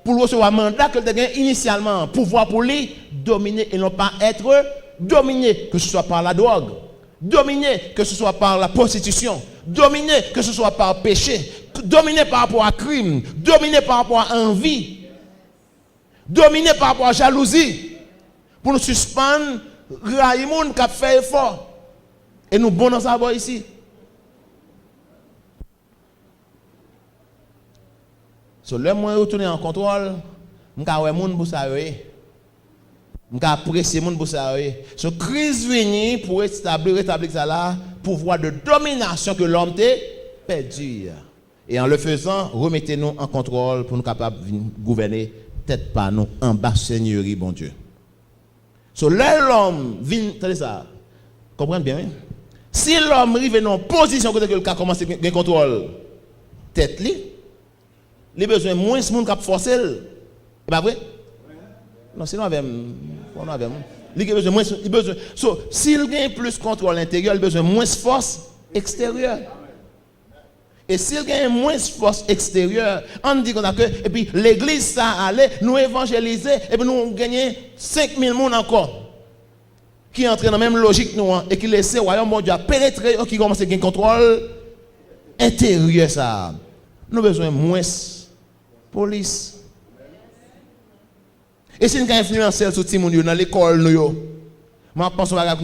Pour recevoir un mandat que tu as initialement, pouvoir pour lui dominer et non pas être dominé, que ce soit par la drogue, dominé, que ce soit par la prostitution, dominé, que ce soit par péché, dominé par rapport à crime, dominé par rapport à envie, dominé par rapport à jalousie, pour nous suspendre, Raïmoun qui a fait effort. Et nous bon dans ça ici. So, le moins retourner en contrôle, je vais moun pour ça. Je apprécier moun pour ça. So, Christ vient pour rétablir ça là, pouvoir de domination que l'homme t'a perdu. Et en le faisant, remettez-nous en contrôle pour nous capables de gouverner, peut-être pas nous, en bas seigneurie, bon Dieu. So, l'homme vient, attendez ça, comprenez bien, oui? Si l'homme arrive dans une position que le cas commence à gagner contrôle, tête li, il a besoin de moins de monde qui forcer. C'est pas vrai? Non, sinon, il a besoin de moins. S'il gagne plus de contrôle intérieur, il a besoin de moins de force extérieure. Et s'il gagne moins de force extérieure, on dit qu'on a que, et puis l'église, ça allait, nous évangéliser, et puis nous gagner 5000 personnes encore. Qui entrent dans la même logique, nous, et qui laissent le royaume de Dieu pénétrer, qui commence à gagner contrôle intérieur, ça. Nous avons besoin de moins police. Et si nous avons influencé sur Timoun dans l'école, nous, je pense là,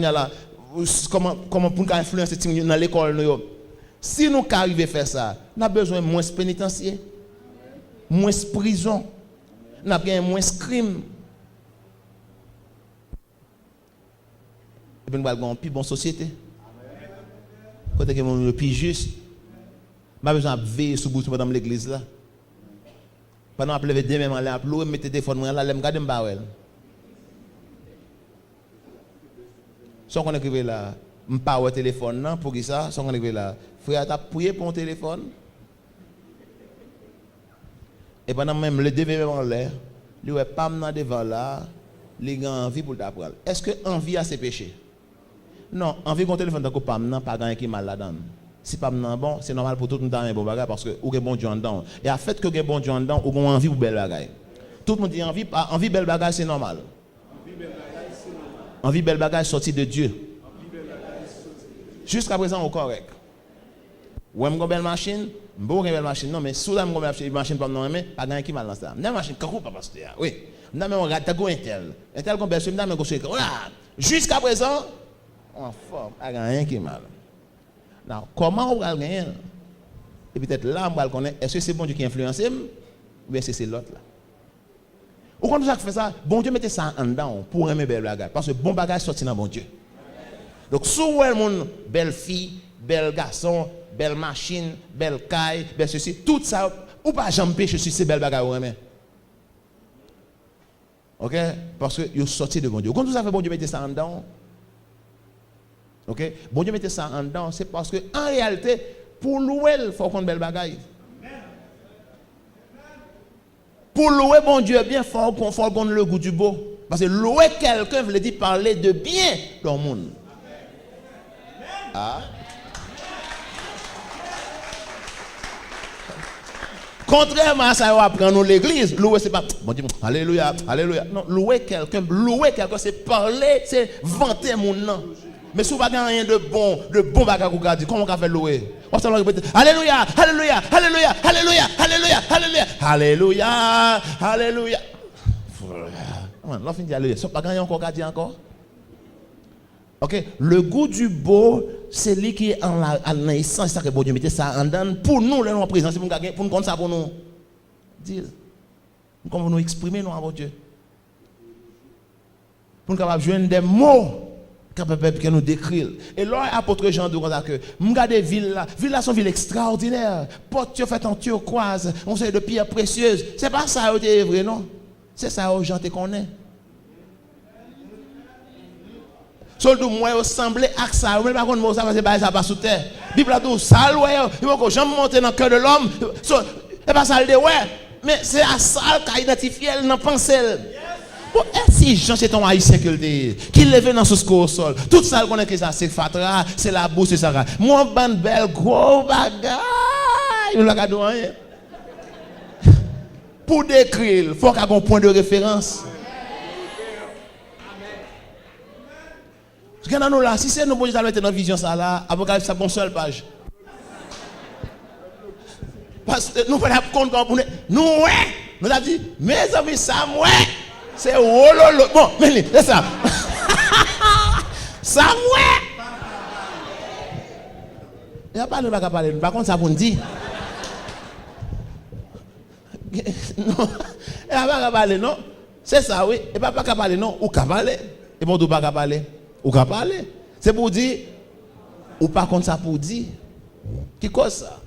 comment pour nous influencer Timoun dans l'école, nous, si nous arrivons à faire ça, nous avons besoin de moins pénitentiaire, moins prison, nous avons besoin de moins crime. Et puis nous avons une plus bonne société. Côté que nous plus juste. Pas besoin de veiller sur bout dans l'église là. Pendant que lever demain aller à pleurer mettre téléphone là, l'aime garder m'bawel. Sans qu'on écrive là, m'pas au téléphone non pour qui ça, sans qu'on écrive là, frère t'a prié pour un téléphone. Et pendant même le demain en l'air, lui ouais pas dans devant là, il a envie pour t'apprendre. Est-ce que envie a ses péchés? Non, envie qu'on téléphone tant que pas non pas gagner qui mal là-dedans. Si pas bon, c'est normal pour tout le monde un bon bagage parce que ou bon Dieu en dedans. Et à fait que vous bon Dieu en dedans, ou envie pour belle bagage. Tout le monde dit envie belle bagage c'est normal. Envie belle bagage sorti de Dieu. Jusqu'à présent au correct. Ou une belle machine, bon une belle machine. Non mais sous la belle machine pas non mais pas gagner qui mal dans ça. Une machine quand pas pasteur. Oui. Non mais on regarde ta go Intel. Intel qu'on belle mais go jusqu'à présent en forme, pas gagner qui mal. Alors, comment on va gagner? Et peut-être là, on va connaître, est-ce que c'est bon Dieu qui influence ou bien c'est l'autre là? Ou quand nous avons fait ça, bon Dieu mettait ça en dedans pour aimer belle bagage. Parce que bon bagage sorti dans bon Dieu. Donc, si vous avez une belle fille, bel garçon, belle machine, belle caille, belle ceci, tout ça, ou pas jamais péché sur ces belles bagages ou aimer. Ok? Parce que vous sorti de bon Dieu. Quand vous avez bon Dieu mettait ça en dedans, ok? Bon Dieu mettez ça en dedans, c'est parce que en réalité, pour louer, il faut qu'on ait belle bagaille. Pour louer bon Dieu bien, il faut qu'on ait le goût du beau. Parce que louer quelqu'un veut dire parler de bien dans le monde. Ah. Contrairement à ça, on apprend nous l'église. Louer, c'est pas bon Dieu, alléluia, alléluia. Non, louer quelqu'un, c'est parler, c'est vanter mon nom. Mais si vous n'avez rien de bon bagage vous dire, comment on va faire louer? On va répéter alléluia, alléluia, alléluia, alléluia, alléluia, alléluia, alléluia, alléluia. On va dire alléluia. Si vous n'avez pas encore dire encore. OK, le goût du beau, c'est lui qui est en l'essence, ça que bon Dieu mettait ça en dedans pour nous les présents, pour nous compter ça pour nous dire comment nous exprimer nous avant Dieu. Pour nous capable joindre des mots capable que nous décrire. Et là apôtre Jean dit que regarde ville là sont ville extraordinaire, porte fait en turquoise, on sait de pierres précieuses. C'est pas ça c'est vrai non. C'est ça aux gens te connaît. Soldo moi ressemblait à ça, mais par contre moi ça ça pas sous terre. Bible a dit ça ouais, il faut que jamais monter dans le cœur de l'homme. C'est pas ça le ouais, mais c'est à ça qu'a identifié dans pensée. Bon, si Jean c'est ton haïtien qui lève dans ce score au sol. Tout ça qu'on est ça c'est fatra, c'est la bourse c'est ça. Moi ban belle gros bagaille. Il l'a gardé rien. Pour décrire, il faut qu'il y ait un point de référence. Regardez nous là, si c'est nous pour nous mettre dans la vision ça là, Apocalypse ça une seule page. Parce que nous faisons compte quand nous ouais, nous avons dit mes amis ça ouais, c'est wololo. Bon, mais c'est ça. Ça ouais. Il n'y a pas de pas parler, par contre ça pour nous dire. Non, il n'y a pas de parler non. C'est ça oui, et pas de parler non, ou qu'à parler. Et bon, pas de parler. Ou qu'à parler. C'est pour dire, ou pas contre ça pour dire. Qui cause ça?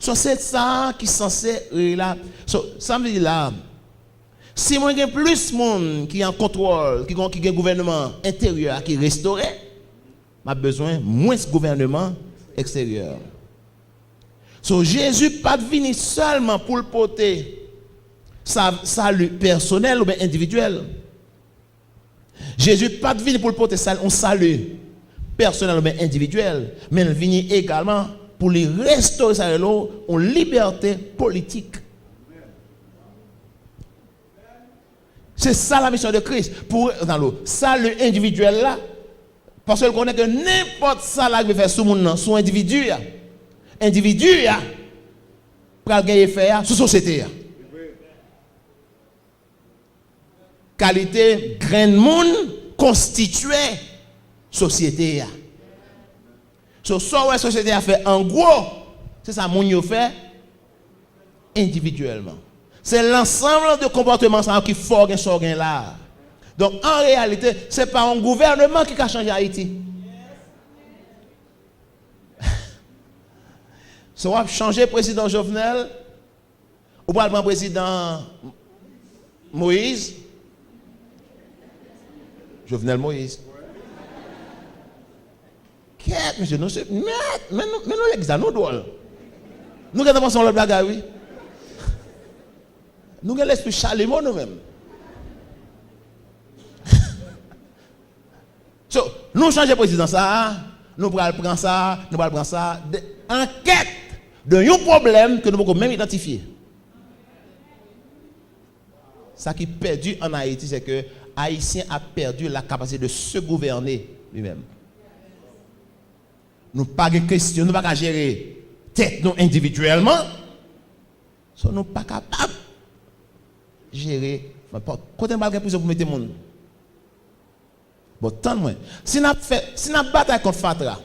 So, c'est ça qui est censé là. Ça veut dire là, si moi j'ai plus de monde qui est en contrôle, qui a un gouvernement intérieur qui est restauré, j'ai besoin de moins de gouvernement extérieur. So, Jésus pas venu seulement pour le porter salut personnel ou bien individuel. Jésus n'est pas venu pour le porter un salut personnel ou individuel, mais il est venu également pour les restaurer en liberté politique. C'est ça la mission de Christ. Pour dans le salut individuel là, parce qu'il connaît que n'importe ça là qui veut faire sous monde, sous individu, pour gagner effet sur la société. Qualité grain de monde constituée société. So la société a fait en gros, c'est ça mon fait individuellement. C'est l'ensemble de comportements qui font là. Donc en réalité, ce n'est pas un gouvernement qui a changé Haïti. Si on a changé le président Jovenel, ou pas le président Moïse, Jovenel Moïse. Qu'est-ce monsieur, nous sommes. Mais nous, les gars, nous drôles. Nous, quand on pense à l'autre bagarre, oui. Nous, avons l'esprit chalémon nous-mêmes. So, nous changeons de président ça, nous prenons ça, nous prenons ça. Enquête de un problème que nous pouvons même identifier. Ça qui est perdu en Haïti, c'est que Haïtien a perdu la capacité de se gouverner lui-même. Nous pas de question, nous pas gérer tête nous individuellement. So, nous pas capable de gérer. Côté mal pour mettre monde. Bon, tant moins. Si nous avons bataille contre Fatra,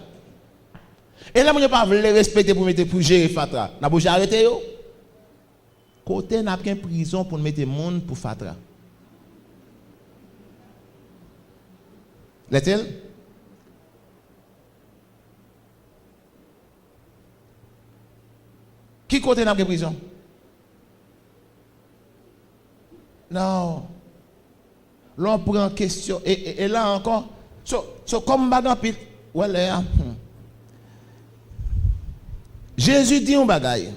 et là, nous pas les respecter pour gérer Fatra, nous avons arrêté yo. Côté n'a pas prison pour mettre monde pour Fatra. L'est-il? Qui côté n'a pas prison? Non. L'on prend question. Et là encore, comme bagaille, voilà. Jésus dit un bagaille.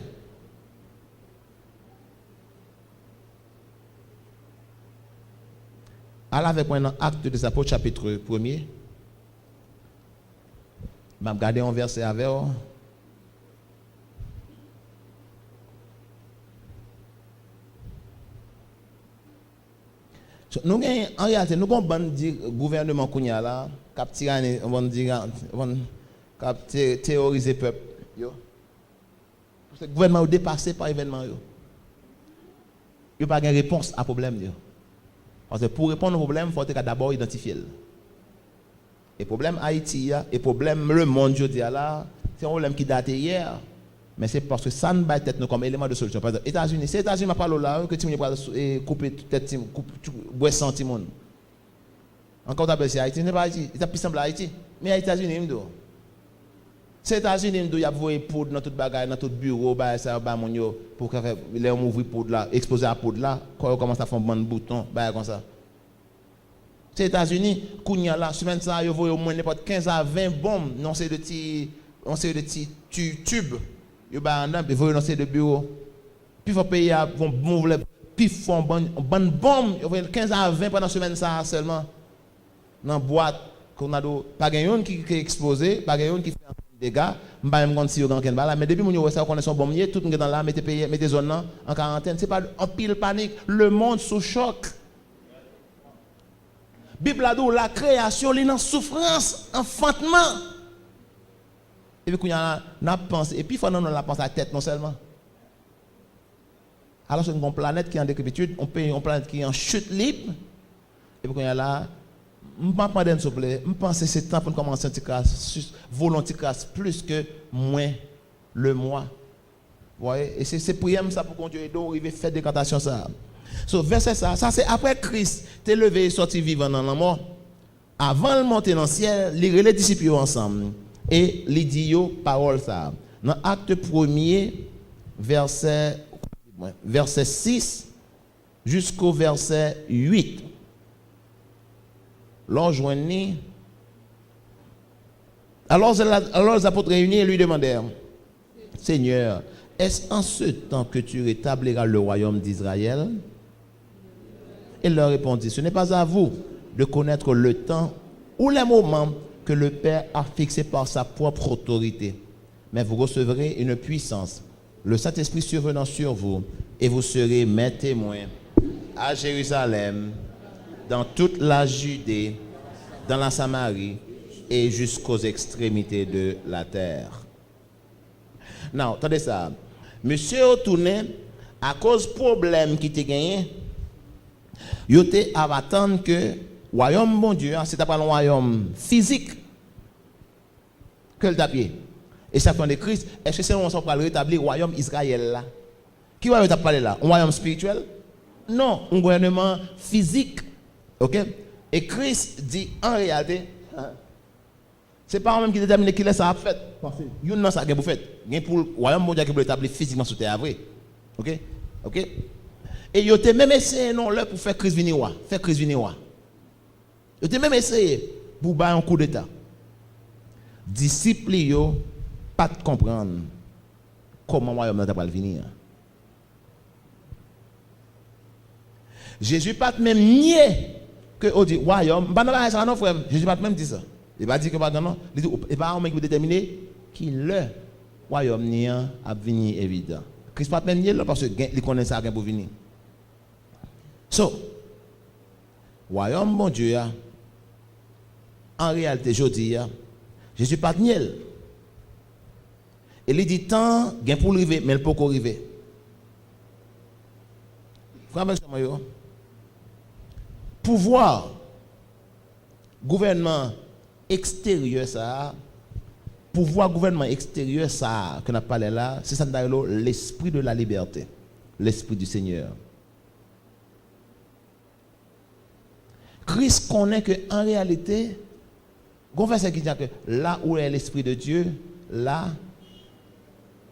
Allez avec moi dans Actes des Apôtres, chapitre 1er. Je vais regarder un verset avec vous. Nous en réalité, nous avons un gouvernement qui est là, qui a théorisé le peuple. Le gouvernement est dépassé par l'événement. Il n'y a pas de réponse à problème. Parce que pour répondre au problème, il faut d'abord identifier. Et problème Haïti, et problème le monde, je dis là, c'est un problème qui date hier. Mais c'est parce que ça ne va pas être comme élément de solution. Par exemple, États-Unis, c'est les États-Unis qui parlent là, que tu me couper tête, boire 100 timon. Encore t'appelles c'est Haïti, n'est pas Haïti, il est plus simple à Haïti. Mais les États-Unis, ils me disent. C'est les États-Unis, ils me disent, il y a voué poudre dans toute bagaille, dans tout bureau, ça va pour faire les hommes ouvrir poudre là, exposer la poudre là, quand on commence à faire un bon bouton, comme ça. C'est les États-Unis, Kounia là, semaine ça, ils voient au moins n'importe 15 à 20 bombes, non c'est de petits tubes. Ils vont dans ces deux bureaux. Puis il faut payer, puis ils font une bonne bombe, ils vont 15 à 20 pendant semaine ça seulement. Dans la boîte, qu'on a pas de qui est explosé, pas de qui fait des dégâts, mais depuis que vous connaissez son bombier, tout le monde est là, mettez zone en quarantaine. Ce n'est pas en pile panique, le monde sous choc. Bible a dit la création est en souffrance, enfantement. Et puis, il y a une pensée, et puis il faut la pensée à la tête non seulement. Alors, c'est une planète qui est en décrépitude, on peut une planète qui est en chute libre, et puis, il y a là, je ne pense pas s'il vous plaît, je pense que c'est temps pour commencer à tirer volonté plus que moins le mois. Vous voyez? Et c'est pour ça pour continuer d'arriver à faire des cantations ça. So, verset ça c'est après Christ, t'es levé et sorti vivant dans la mort. Avant de monter dans le ciel, lire les disciples ensemble. Et les dit parole ça. Dans Acte 1er, verset 6 jusqu'au verset 8. Alors les apôtres réunis lui demandèrent, Seigneur, est-ce en ce temps que tu rétabliras le royaume d'Israël? Il leur répondit, ce n'est pas à vous de connaître le temps ou les moments que le Père a fixé par sa propre autorité. Mais vous recevrez une puissance, le Saint-Esprit survenant sur vous, et vous serez mes témoins à Jérusalem, dans toute la Judée, dans la Samarie et jusqu'aux extrémités de la terre. Non, attendez ça. Monsieur tourné, à cause du problème qui t'a gagné, il était à attendre que le royaume bon Dieu, c'est pas un royaume physique que le tapis. Et ça fait de Christ, est-ce que c'est on va rétablir le royaume Israël là? Qui va parler là? Un royaume spirituel? Non, un gouvernement physique. OK? Et Christ dit en réalité, c'est pas même qui détermine qui laisse ça fait. Il y a ça que vous faites. Il y a pour le royaume mondial qui peut établir physiquement sur terre vrai. OK? OK? Et il a même essayé non là pour faire Christ venir roi, faire Christ venir roi. Il a même essayé pour battre un coup d'état. Disciples yo pas de comprendre comment le royaume va venir. Jésus pas même nier que on dit royaume, pas ça non frère, Jésus pas même dit ça. Il va dire que pas non, il dit et pas on qui déterminer qui le royaume nia a venir évident. Christ pas même nier parce que il connaît ça pour venir. So royaume bon Dieu en réalité je dis Jésus pas nier. Et il dit tant gain pour arriver mais il peut pas arriver. Frère moi pouvoir gouvernement extérieur ça pouvoir gouvernement extérieur ça que n'a parlé là c'est ça l'esprit de la liberté, l'esprit du Seigneur. Christ connaît que en réalité gon verset qui dit que là où est l'esprit de Dieu là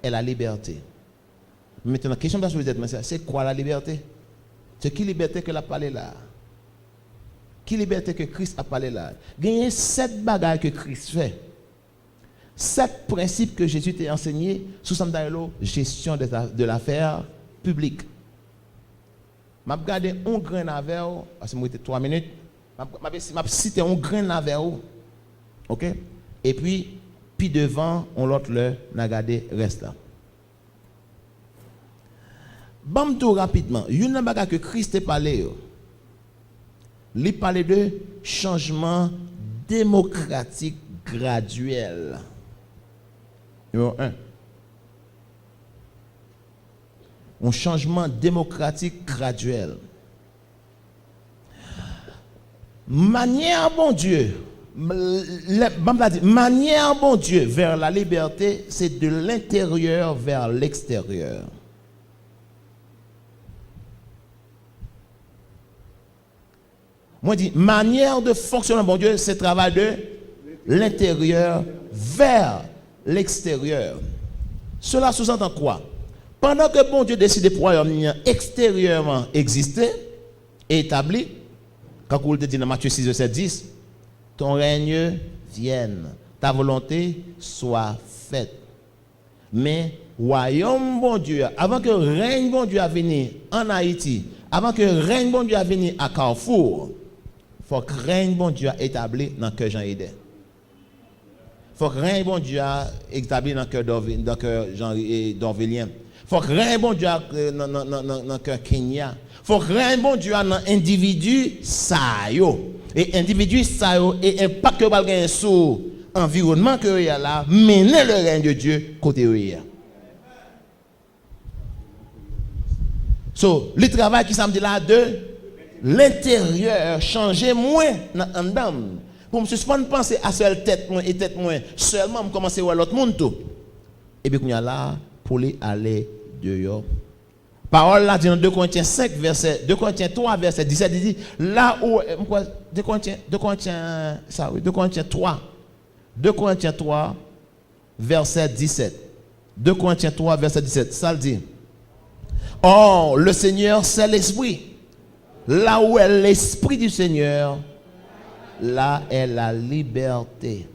est la liberté. Maintenant question que je vous dire c'est quoi la liberté? C'est qui liberté que la parlé là? Qui liberté que Christ a parlé là? Il y a 7 bagages que Christ fait. 7 principes que Jésus t'a enseigné sous la gestion de l'affaire publique. Je vais regarder un grain avec vous, parce que moi 3 minutes. Je vais citer un grain avec vous. OK? Et puis devant, on l'autre le regarder reste là. Bam tout rapidement. Une bagage que Christ a parlé. Il parlait de changement démocratique graduel. Numéro 1. Un changement démocratique graduel. Manière bon Dieu manière, bon Dieu, vers la liberté, c'est de l'intérieur vers l'extérieur. Moi, je dis, manière de fonctionner, bon Dieu, c'est travail de l'intérieur vers l'extérieur. Cela sous-entend quoi? Pendant que bon Dieu décide pour royaume extérieurement exister et établi, quand vous le dites dans Matthieu 6, verset 10, ton règne vienne, ta volonté soit faite. Mais royaume bon Dieu, avant que règne bon Dieu a venu en Haïti, avant que règne bon Dieu a venu à Carrefour, il faut que règne bon Dieu a établi dans le cœur Jean-Eden. Il faut que règne bon Dieu a établi dans le cœur Jean-Dorvilien. Il faut que règne bon Dieu a dans le cœur Kenya. Il faut que règne bon Dieu a dans l'individu ça yo. Et individu ça yo et impact que va gagner sur l'environnement que y a là, mener le règne de Dieu côté y a. So, le travail qui samedi là de l'intérieur changer moins dans dedans. Pour me suspendre penser à seule tête moins et tête moins, seulement me commencer à l'autre monde tout. Et puis qu'on y a là pour aller dehors. Parole là dit dans 2 Corinthiens 5 verset 2 Corinthiens 3 verset 17 il dit là où 2 Corinthiens 3 verset 17. 2 Corinthiens 3 verset 17 ça le dit. Or le Seigneur c'est l'esprit. Là où est l'esprit du Seigneur, là est la liberté.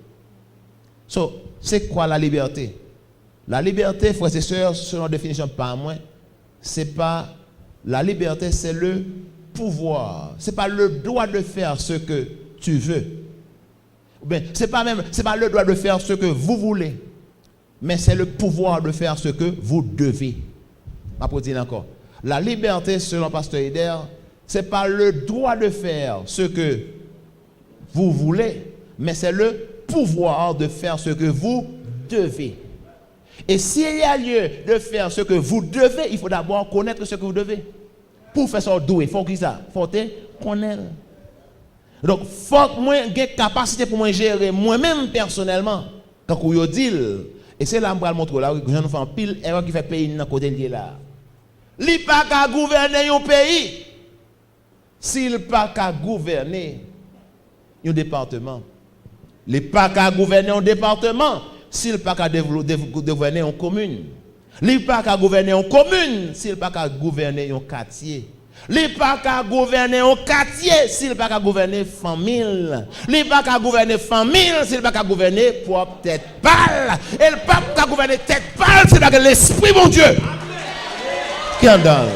So, c'est quoi la liberté? La liberté, frères et sœurs, selon la définition par moi, c'est pas la liberté, c'est le pouvoir. C'est pas le droit de faire ce que tu veux. Ou bien, c'est pas le droit de faire ce que vous voulez, mais c'est le pouvoir de faire ce que vous devez. Je vais dire encore. La liberté, selon Pasteur Eder, c'est pas le droit de faire ce que vous voulez, mais c'est le pouvoir de faire ce que vous devez. Et s'il y a lieu de faire ce que vous devez, il faut d'abord connaître ce que vous devez. Pour faire ça, il faut que ça, faut connaître. Donc, il faut que moi j'ai capacité pour moi gérer moi-même personnellement quand vous dit. Et c'est là que je vais montrer là, je nous fais un pile erreur qui fait payer dans côté là. Il n'y a pas qu'à gouverner un pays. S'il n'y a pas qu'à gouverner un département. Il n'y a pas qu'à gouverner un département. S'il n'y a pas qu'à gouverner une commune. Il n'y a pas qu'à gouverner une commune. S'il n'y a pas qu'à gouverner un quartier. Il n'y a pas qu'à gouverner un quartier. S'il n'y a pas qu'à gouverner famille. Il n'y a pas qu'à gouverner famille. S'il n'y a pas qu'à gouverner propre tête pâle. Et le pape qu'à gouverner tête pâle, c'est que l'esprit, mon Dieu. Qui en donne?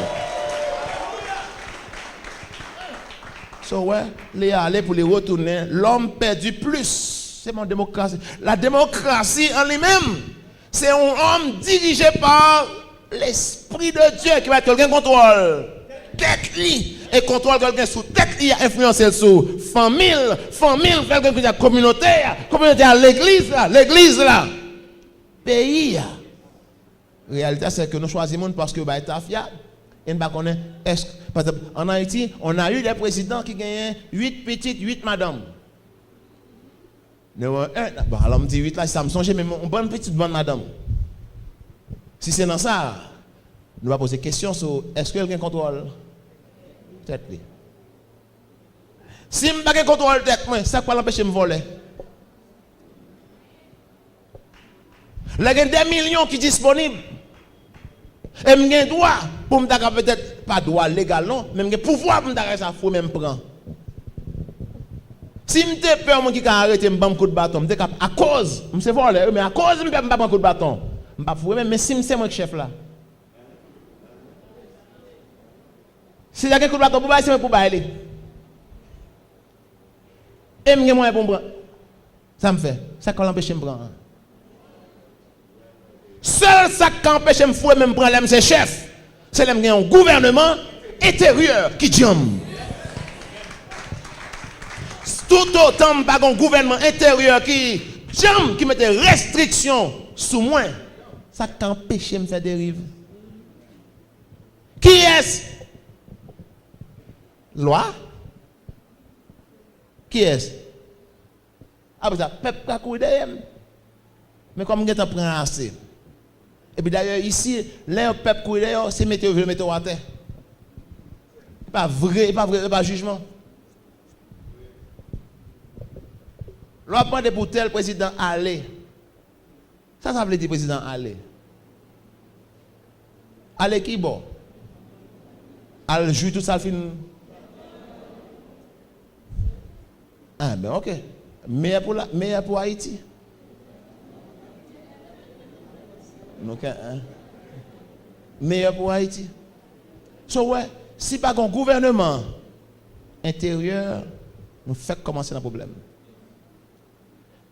So, ouais, les aller pour les retourner, l'homme perdu plus. C'est mon démocratie. La démocratie en lui-même, c'est un homme dirigé par l'Esprit de Dieu qui va être quelqu'un contrôle. Tête li. Et contrôle quelqu'un sous tête li, influencer sur famille, quelqu'un qui est communautaire à l'église là. Pays. La réalité, c'est que nous choisissons parce que bah, c'est fiable. Et nous connaissons. Par exemple, en Haïti, on a eu des présidents qui gagnaient 8 petites, 8 madames. Alors, on me dit 8 là, ça me songe, mais une bonne petite, bonne madame. Si c'est dans ça, nous allons poser question sur est-ce que quelqu'un contrôle tête? Si je n'ai pas contrôle tête, ça va l'empêcher de me voler. Il y a des millions qui sont disponibles. Et je ai droit pour me dire peut-être pas droit légal non, mais je pouvoir pour me dire ça faut même prendre. Si je me peur qui arrêter me prendre un coup de bâton, à cause, je sais voler, mais à cause je me prendre un coup de bâton. Je pas fouer mais si c'est moi le chef là. Si il y a un coup de bâton pour bailler, c'est pour bailler. Et je moyen pour me prendre. Ça me fait, ça quand l'empêche de me prendre. Seul ça qui empêche de me fouer même prendre l'homme c'est chef. C'est l'homme qui a un gouvernement intérieur qui dit. Tout autant pas un gouvernement intérieur qui met des restrictions sous moi. Ça qui empêche de me faire dérive. Qui est-ce? Loi? Qui est-ce? Après ça, peuple a couru derrière. Mais comme on prend assez. Et puis d'ailleurs, ici, là, le peuple couru derrière, c'est mettre à terre. Pas vrai, pas jugement. L'on prend des pour tel président aller. Ça veut dire président aller. Aller qui bon? Aller jouer tout ça le film. Ah ben ok. Meilleur pour Haïti. Donc, meilleur pour Haïti. So ouais, si pas un gouvernement intérieur, nous fait commencer le problème.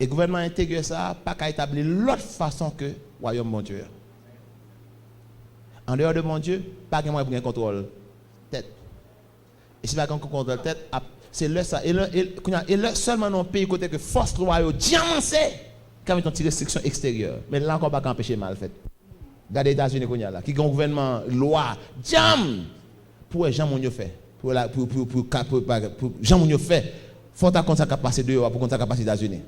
Et le gouvernement intérieur ça, pas qu'à établir l'autre façon que le royaume mon Dieu. En dehors de mon Dieu, pas de moyen pour un contrôle tête. Et si pas qu'on contrôle tête, c'est là ça. Et là seulement dans un pays côté que force royaume diamancé quand ils ont tiré restriction extérieure. Mais là encore pas qu'empêcher mal fait. Regardez les États-Unis qu'on y a là, qui ont un gouvernement loi diam pour Jean Mounio fait. Pour Jean Mounio fait. Faut ta compte ça passer dehors pour compte ça passer aux États-Unis.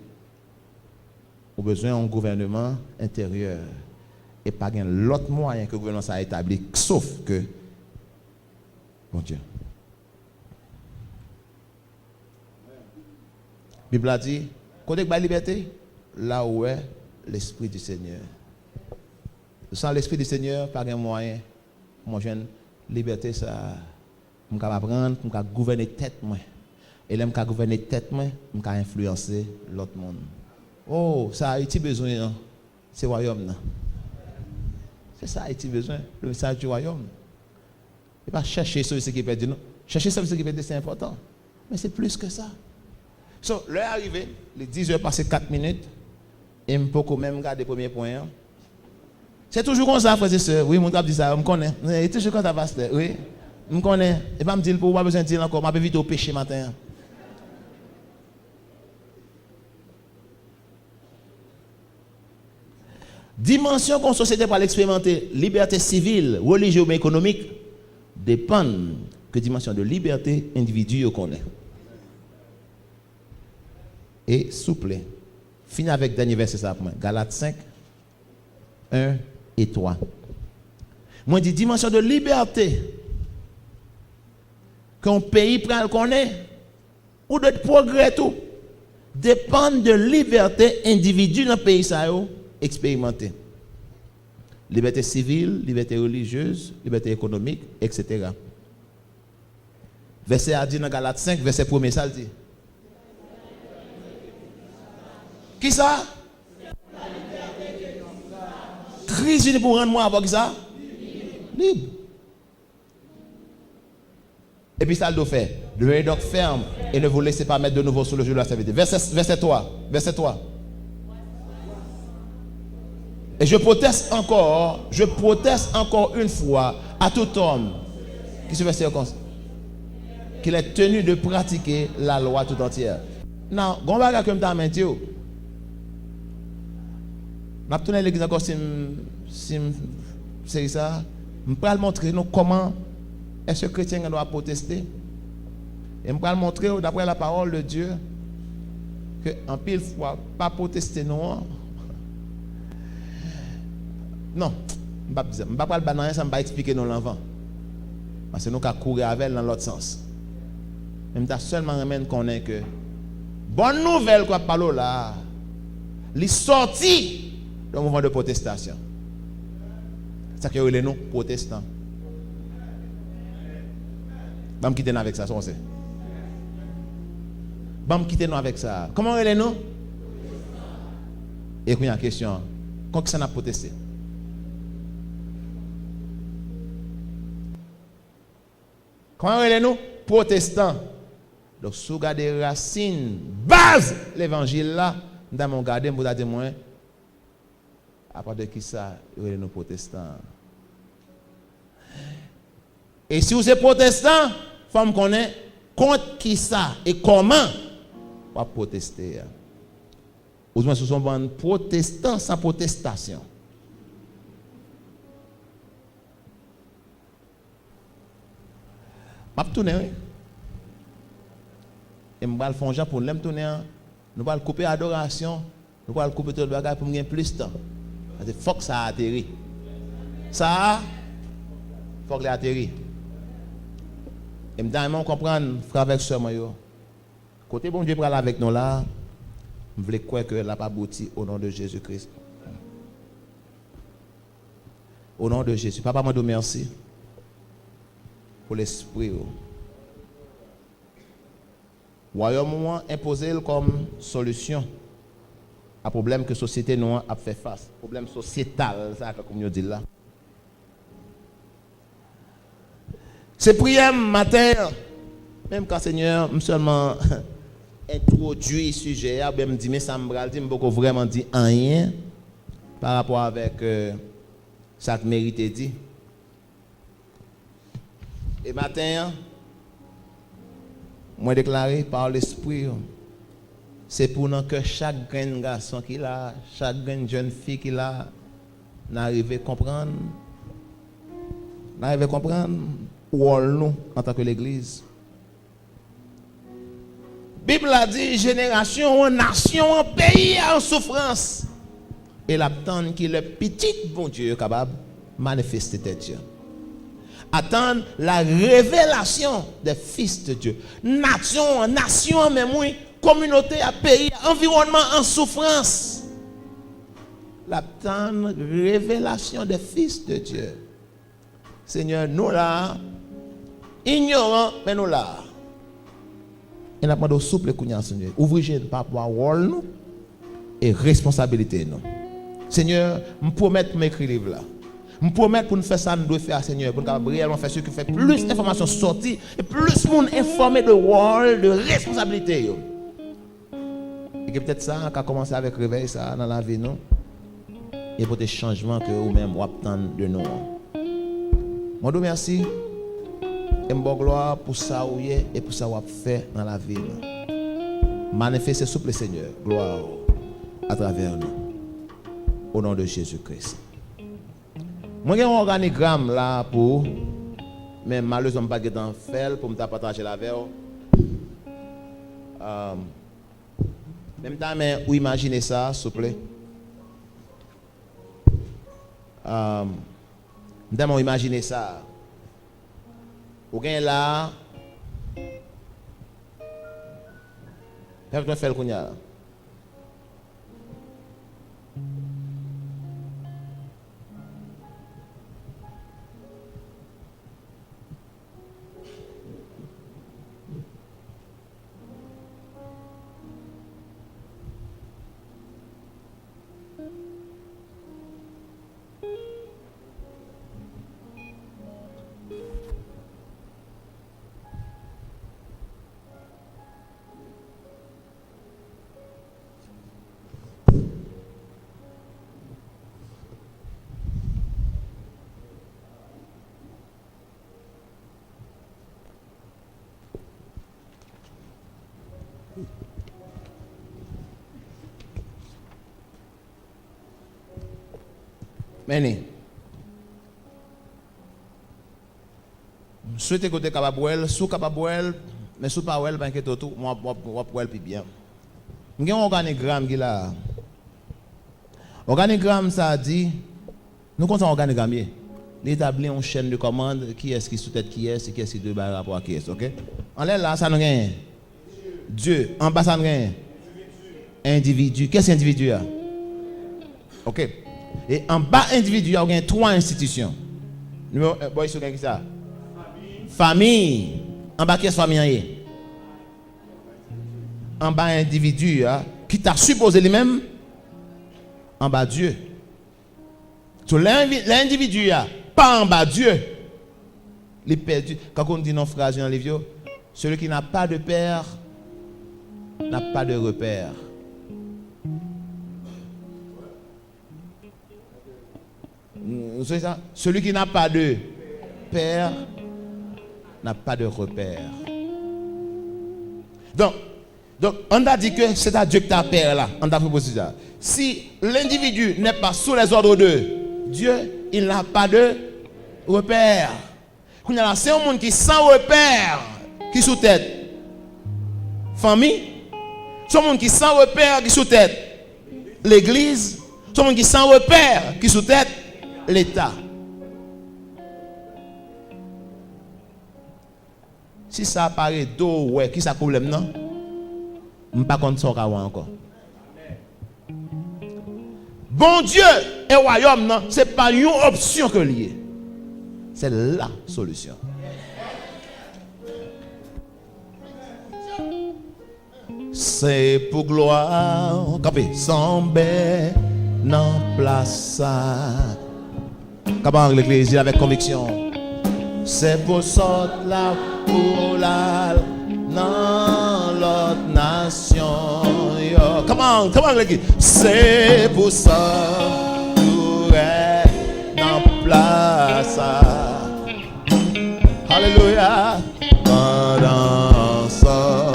On a besoin d'un gouvernement intérieur et pas l'autre moyen que le gouvernement a établi sauf que mon Dieu. La Bible a dit, côté de la liberté, là où est l'Esprit du Seigneur. Sans l'Esprit du Seigneur, pas de moyen, mon jeune, liberté, ça, je peux apprendre, je peux gouverner tête, moi. Et là, je peux gouverner tête, moi, je peux influencer l'autre monde. Oh, ça Haïti besoin, c'est le royaume. C'est ça Haïti besoin, le message du royaume. Et pas chercher ce qui est perdu, non. Chercher ce qui est perdu, c'est important. Mais c'est plus que ça. So, l'heure est arrivée, les 10 heures passées 4 minutes, et je peux quand même garder le premier point. C'est toujours comme ça, frères et sœurs. Oui, mon gars dit ça, je me connais. C'est toujours comme ça, pasteur. Oui, je me connais. Et pas me dire, pour pas besoin de dire encore, je vais vite au péché matin. Dimension qu'on société pour l'expérimenter, liberté civile, religieuse ou économique, dépendent que dimension de liberté individuelle qu'on est. Et souple. Fini avec le dernier verset ça pour moi. Galates 5, 1 et 3. Moi, dis dimension de liberté qu'un pays prend qu'on est, ou de progrès tout, dépend de liberté individuelle dans le pays ça expérimenté. Liberté civile, liberté religieuse, liberté économique, etc. Verset a dit dans Galates 5, verset 1er, ça le dit. Qui ça? Christ pour rendre moi avec ça? Libre. Et puis ça le fait. Devenez donc ferme et ne vous laissez pas mettre de nouveau sous le joug de la servitude. Verset 3. Verset 3. Et je proteste encore une fois à tout homme qui se fait circoncis, qu'il est tenu de pratiquer la loi tout entière. Non, on va regarder comme tu as dit. Je vais tourner l'église encore si c'est ça. Je vais montrer nous comment est-ce que le chrétien doit protester. Et je vais montrer d'après la parole de Dieu que en pile fois, pas protester non. Non, je ne vais pas parler de ça, je vais expliquer nous l'enfant. Parce que nous avons courir avec elle dans l'autre sens. Même si seulement remède qu'on est que bonne nouvelle qu'on parle là, les sorties d'un mouvement de protestation. C'est ça que nous nous protestants. Je vais quitter nous avec ça, ça on sait. Je vais quitter nous avec ça. Comment nous nous? Et puis il y a une question. Comment ça n'a protesté? Comment nous? Protestants. Donc, si vous regardez les racines, base l'évangile là, nous avons regardé, vous avez dit, moi, à part de qui ça, nous protestants. Et si vous êtes protestant, il faut me connaître contre qui ça et comment on va protester. Ou bien, ce sont des protestants sans protestation. Je vais tourner, oui. Et je vais faire pour l'aime tourner nous allons couper l'adoration, nous allons couper tout le bagage pour gagner plus de temps. Il faut que ça atterrit. Ça, il faut que ça atterrit. Et je comprends, frère avec soeur, côté bon Dieu parle avec nous là, je voulais croire que la pas abouti au nom de Jésus-Christ. Au nom de Jésus. Papa, je te remercie pour l'esprit. Royaume imposé comme solution à problème que la société nous a fait face. Problème sociétal, ça comme on dit là. C'est prière matin, même quand Seigneur me seulement introduit le sujet, je me dis, mais ça me dit, je ne vraiment dire rien par rapport avec ça que mérite dit. Et matin, moi déclaré par l'Esprit, c'est pour nous que chaque jeune garçon qui a, chaque jeune fille qui a, n'arrive à comprendre, où nous en tant que l'Église. La Bible a dit génération, nation, pays en souffrance. Et l'attendre qui le petit bon Dieu est capable de manifester Dieu. Attendre la révélation des fils de Dieu. Nation, même oui, communauté, pays, environnement en souffrance. L'attendre révélation des fils de Dieu. Seigneur, nous là, ignorants, mais nous là. Et nous avons souple Seigneur. Ouvrez par parole nous et responsabilité nous. Seigneur, je promets pour m'écrire livre là. Je promets pour nous faire ça, nous devons faire, Seigneur, pour nous réellement faire ce qui fait plus d'informations sorties et plus de monde informé de rôle, de responsabilité. Et que peut-être ça, qui a commencé avec réveil ça dans la vie, nous. Et pour des changements que vous-même vous attendez de nous. Moi, je vous remercie. Et je vous gloire pour ça où est et pour ça où vous fait dans la vie. Manifestez souple, Seigneur. Gloire à travers nous. Au nom de Jésus-Christ. Moi, j'ai un organigramme là pour. Mais malheureusement, je ne peux pas faire pour me partager la veille. Même temps, vous imaginez ça, s'il vous plaît. Vous imaginez ça. Vous gagnez là. Faites-moi faire le cognac. Mais je souhaite que tu capable sous capable mais sous pas well ben que tout moi plus bien. Il y a un organigramme qui là. Organigramme ça dit nous comptons organigramme. L'établir une chaîne de commande qui est-ce qui sous tête qui est qui doit par rapport à qui est, OK? En là ça nous gagne. Dieu, en bas ça nous gagne. Individu. Qu'est-ce individu là? OK. Et en bas individu, il y a trois institutions. Numéro 1, boy, c'est ça? Famille. En bas, qu'est-ce que famille? En bas individu, qui t'a supposé lui-même. En bas Dieu. Tout l'individu, pas en bas Dieu. Les perdus. Quand on dit non phrase dans les vieux, celui qui n'a pas de père n'a pas de repère. Celui qui n'a pas de père n'a pas de repère. Donc on a dit que c'est à Dieu que tu as père là. On a proposé ça. Si l'individu n'est pas sous les ordres de Dieu, il n'a pas de repère. C'est un monde qui sans repère, qui sous tête. Famille. Son monde qui sans repère qui sous tête l'église, son monde qui sans repère qui sous tête l'État. Si ça apparaît d'eau, ouais, qui ça problème non? Je ne sais pas contre ça encore. Bon Dieu et royaume, non, ce n'est pas une option que lié. C'est la solution. C'est pour gloire, capé, sans non place. Comment l'église avec conviction. C'est pour sortir la pour la dans l'autre nation. Comment l'église. C'est pour ça pour être dans place. Alléluia. Pendant ça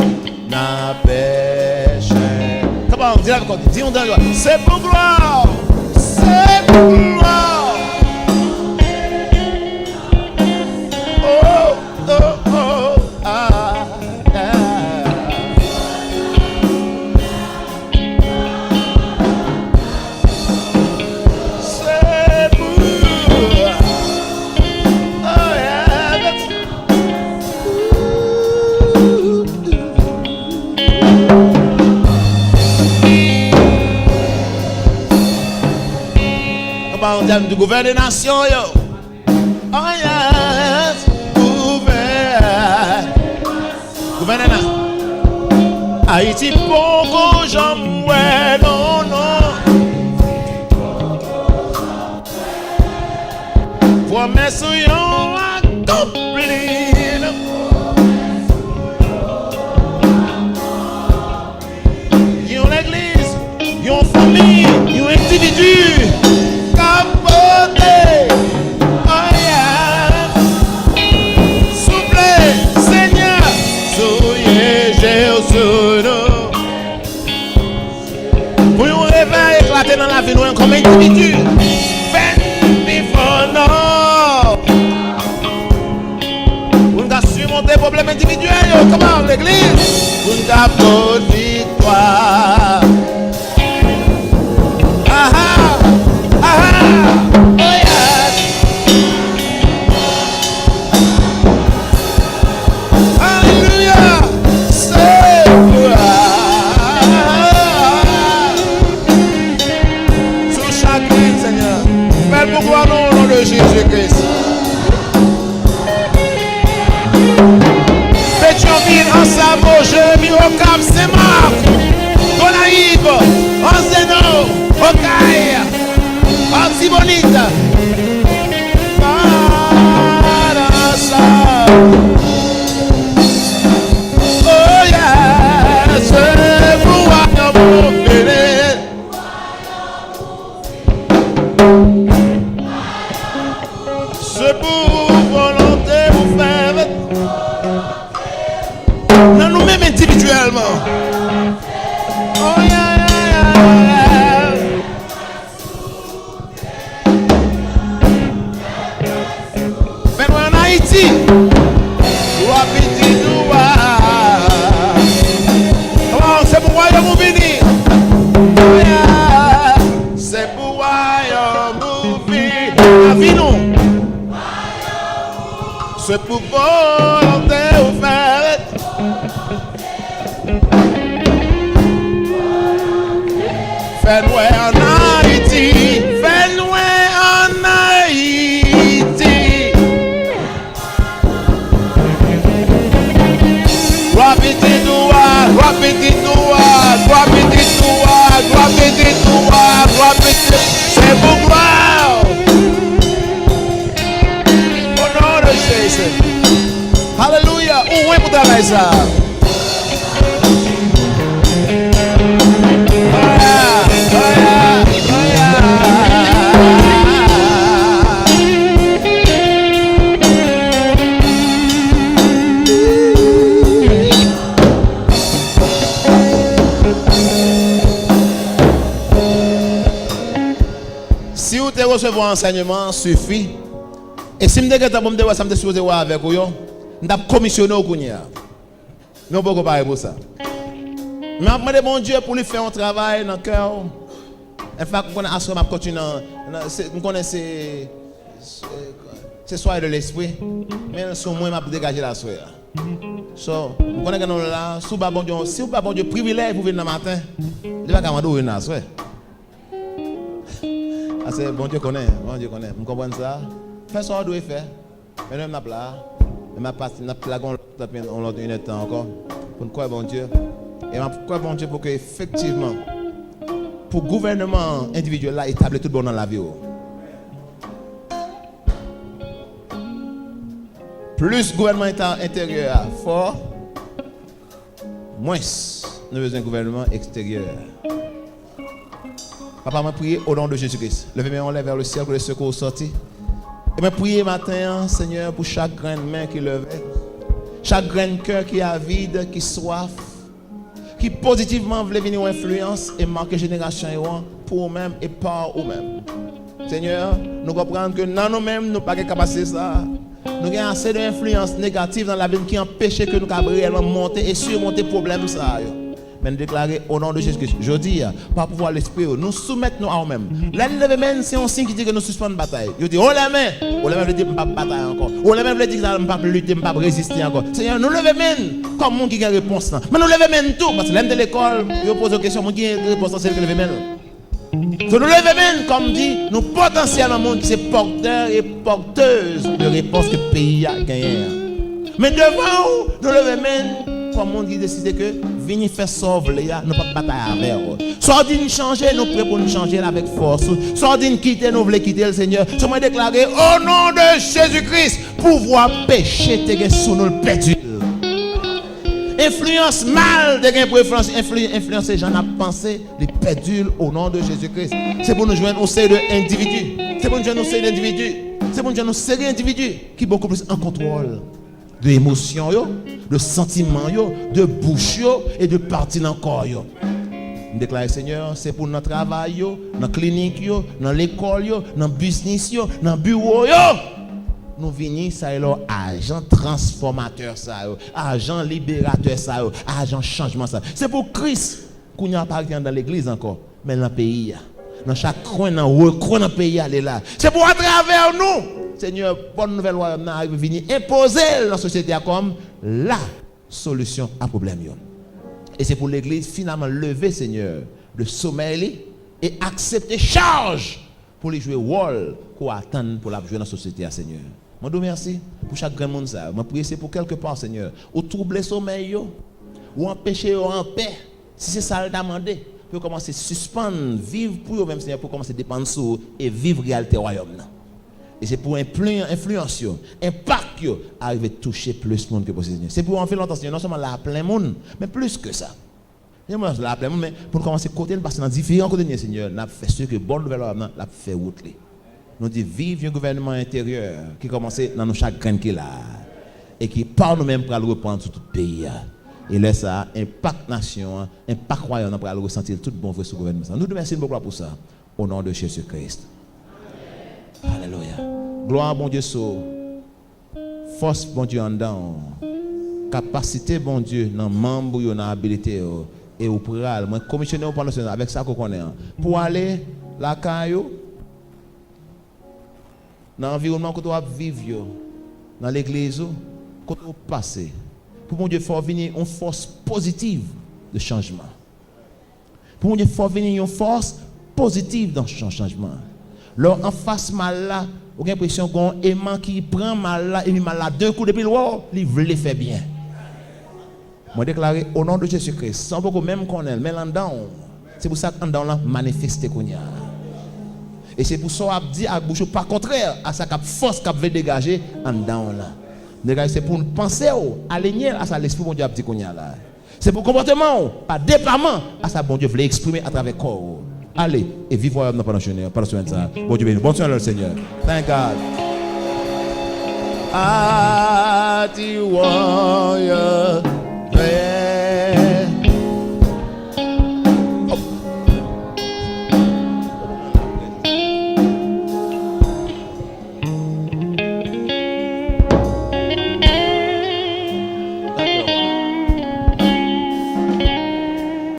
n'a péché. Comment dis avec dis on donne. C'est pour gloire. C'est pour gloire. De gouverner les nations, yo. Oh yes, gouverner. Haïti, Pongo, Jean-Mouet, non. Promesse, yon accompli. Yon l'église, yon famille, yon individu. Pour nous réveiller, éclater dans la vie, nous comme individu. Faites before no. Pour nous surmonter les problèmes individuels, comment l'église? Pour nous avoir victoire. Jésus-Christ. Pétionville, Ansamo, Jérémie, Ocam, Saint-Marc, Gonaïve, Anzeno, Okaï, Antibonite. Oh yeah, c'est pour moi, individuellement. Oh yeah. Mais en Haïti, c'est pour royaume béni. Oh yeah. C'est pour royaume béni. La vie non. C'est pour volonté ouverte. Fais-nous en Haïti, fais-nous en Haïti. C'est pour gloire. Au nom de Jésus. Alléluia. Où est pour travailler ça? Si vous te recevez un enseignement, suffit. Et si vous avez avec vous, vous avez commissionné au Kounia. Nous ne pouvons pas parler pour ça. Mais je demande bon Dieu pour lui faire un travail dans le cœur. En fait, je continue. Je connais ces soirées de l'esprit. Mais sur moi, je vais dégager la soirée. So, je connais que nous là, si vous n'avez pas bon Dieu privilège pour venir le matin, il va pas demander la soirée. C'est bon Dieu connaît, Vous comprenez ça? Fais ce qu'on doit faire. Mais nous, on a là. On a passé, on a une heure encore. Pour nous croire bon Dieu. Et on croire bon Dieu pour que effectivement, pour le gouvernement individuel là, établir tout bon dans la vie. Plus le gouvernement intérieur fort, moins nous avons besoin d'un gouvernement extérieur. Papa m'a prié au nom de Jésus-Christ. Levez-moi vers le ciel pour les secours sortis. Et m'a prié matin, Seigneur, pour chaque grain de main qui levait, chaque grain de cœur qui est avide, qui soif, qui positivement voulait venir en influence et marquer génération pour eux-mêmes et par eux-mêmes. Seigneur, nous comprenons que dans nous-mêmes, nous n'avons pas de capacité ça. Nous avons assez d'influence négative dans la vie qui empêche que nous puissions réellement monter et surmonter les problèmes. Mais nous déclarer au nom de Jésus-Christ, je dis, par pouvoir l'esprit, nous soumettons à nous-mêmes. L'année main, c'est un signe qui dit que nous suspendons la bataille. Je dis, oh la main veut dire que je ne vais pas batailler encore. Oh la main veut dire que je ne vais pas lutter, je ne vais pas résister encore. Seigneur, nous levons main comme monde qui a une réponse. Mais nous levons main tout, parce que l'année de l'école, je pose une question, qui a une réponse, c'est que lever main. So, nous levons main, comme dit, nous potentiellement monde qui est porteur et porteuse de réponse que le pays a gagné. Mais devant nous levons main comme monde qui décide que venir faire sauver, nous ne pouvons pas batailler avec. Soit nous changer, nous prêts pour nous changer avec force. Soit nous quitter, nous voulons quitter le Seigneur. Soit nous déclarer au nom de Jésus-Christ, pouvoir pécher, te sous nous le perdu. Influence mal de pour influencer les gens à penser, les pédules au nom de Jésus-Christ. C'est pour nous joindre au sein d'individus. C'est pour nous joindre au sein d'individus. C'est pour nous joindre au sein d'individus qui sont beaucoup plus en contrôle de émotions, de sentiments, de bouche et de parties dans le corps. Nous déclarons, Seigneur, c'est pour notre travail, dans la clinique, dans l'école, dans le business, dans le bureau. Nous venons, ça est leur agent transformateur, ça, agent libérateur, ça, agent changement. Ça. C'est pour Christ qu'on n'y a pas dans l'église encore, mais dans le pays. Dans chaque coin, dans le pays, elle est là. C'est pour à travers nous, Seigneur, bonne nouvelle, nous arrive venir imposer dans la société comme la solution à problème. Et c'est pour l'église finalement lever, Seigneur, le sommeil et accepter charge pour les jouer rôle qu'on attend pour la jouer dans la société, Seigneur. Je vous remercie pour chaque grand monde. Je prie c'est pour quelque part, Seigneur, ou troubler le sommeil, ou empêcher en paix. Si c'est ça le demander, pour commencer à suspendre, vivre pour eux-mêmes, Seigneur, pour commencer à dépendre sur et vivre la réalité du royaume. Et c'est pour influence, impact, arriver à toucher plus de monde que possible. C'est pour en faire longtemps, Seigneur, non seulement la plein monde, mais plus que ça. La plein monde, mais pour commencer à côté, parce que dans différents côtés, Seigneur, nous avons fait ce que bonne nouvelle, nous avons fait route. Nous disons, vive un gouvernement intérieur qui commence dans nos chaque grain qu'il a et qui par nous-mêmes pour le reprendre sur tout le pays. Et là, ça impact nation, impact royaume pour le ressentir tout bon sur le gouvernement. Nous te remercions beaucoup pour ça. Au nom de Jésus-Christ. Alléluia. Gloire à bon Dieu sur force bon Dieu en dedans. Capacité bon Dieu dans membre dans habilité et au pral. Moi commissionner pendant avec ça qu'on connaît pour aller la caillou dans l'environnement que tu vas vivre, dans l'église, que tu vas passer. Pour mon Dieu, il faut venir une force positive de changement. Pour mon Dieu, il faut venir une force positive dans le changement. Là, en face mal là, vous avez l'impression qu'on aimant qui prend mal là, et mal là, deux coups depuis le haut, il veut le faire bien. Moi, déclaré au nom de Jésus-Christ, sans beaucoup même qu'on est, mais là-dedans, c'est pour ça qu'on a manifesté qu'on y a. Et c'est pour ça qu'on dit à bouche pas contraire à sa force qu'on veut dégager en dedans là. C'est pour nous penser aligner à ça l'esprit bon Dieu a dit qu'on y a là. C'est pour comportement, pas déploiement à ça bon Dieu veut exprimer à travers corps. Allez et vivre dans pendant ça. Bon Dieu béni. Bon Seigneur le Seigneur. Thank God. I warrior.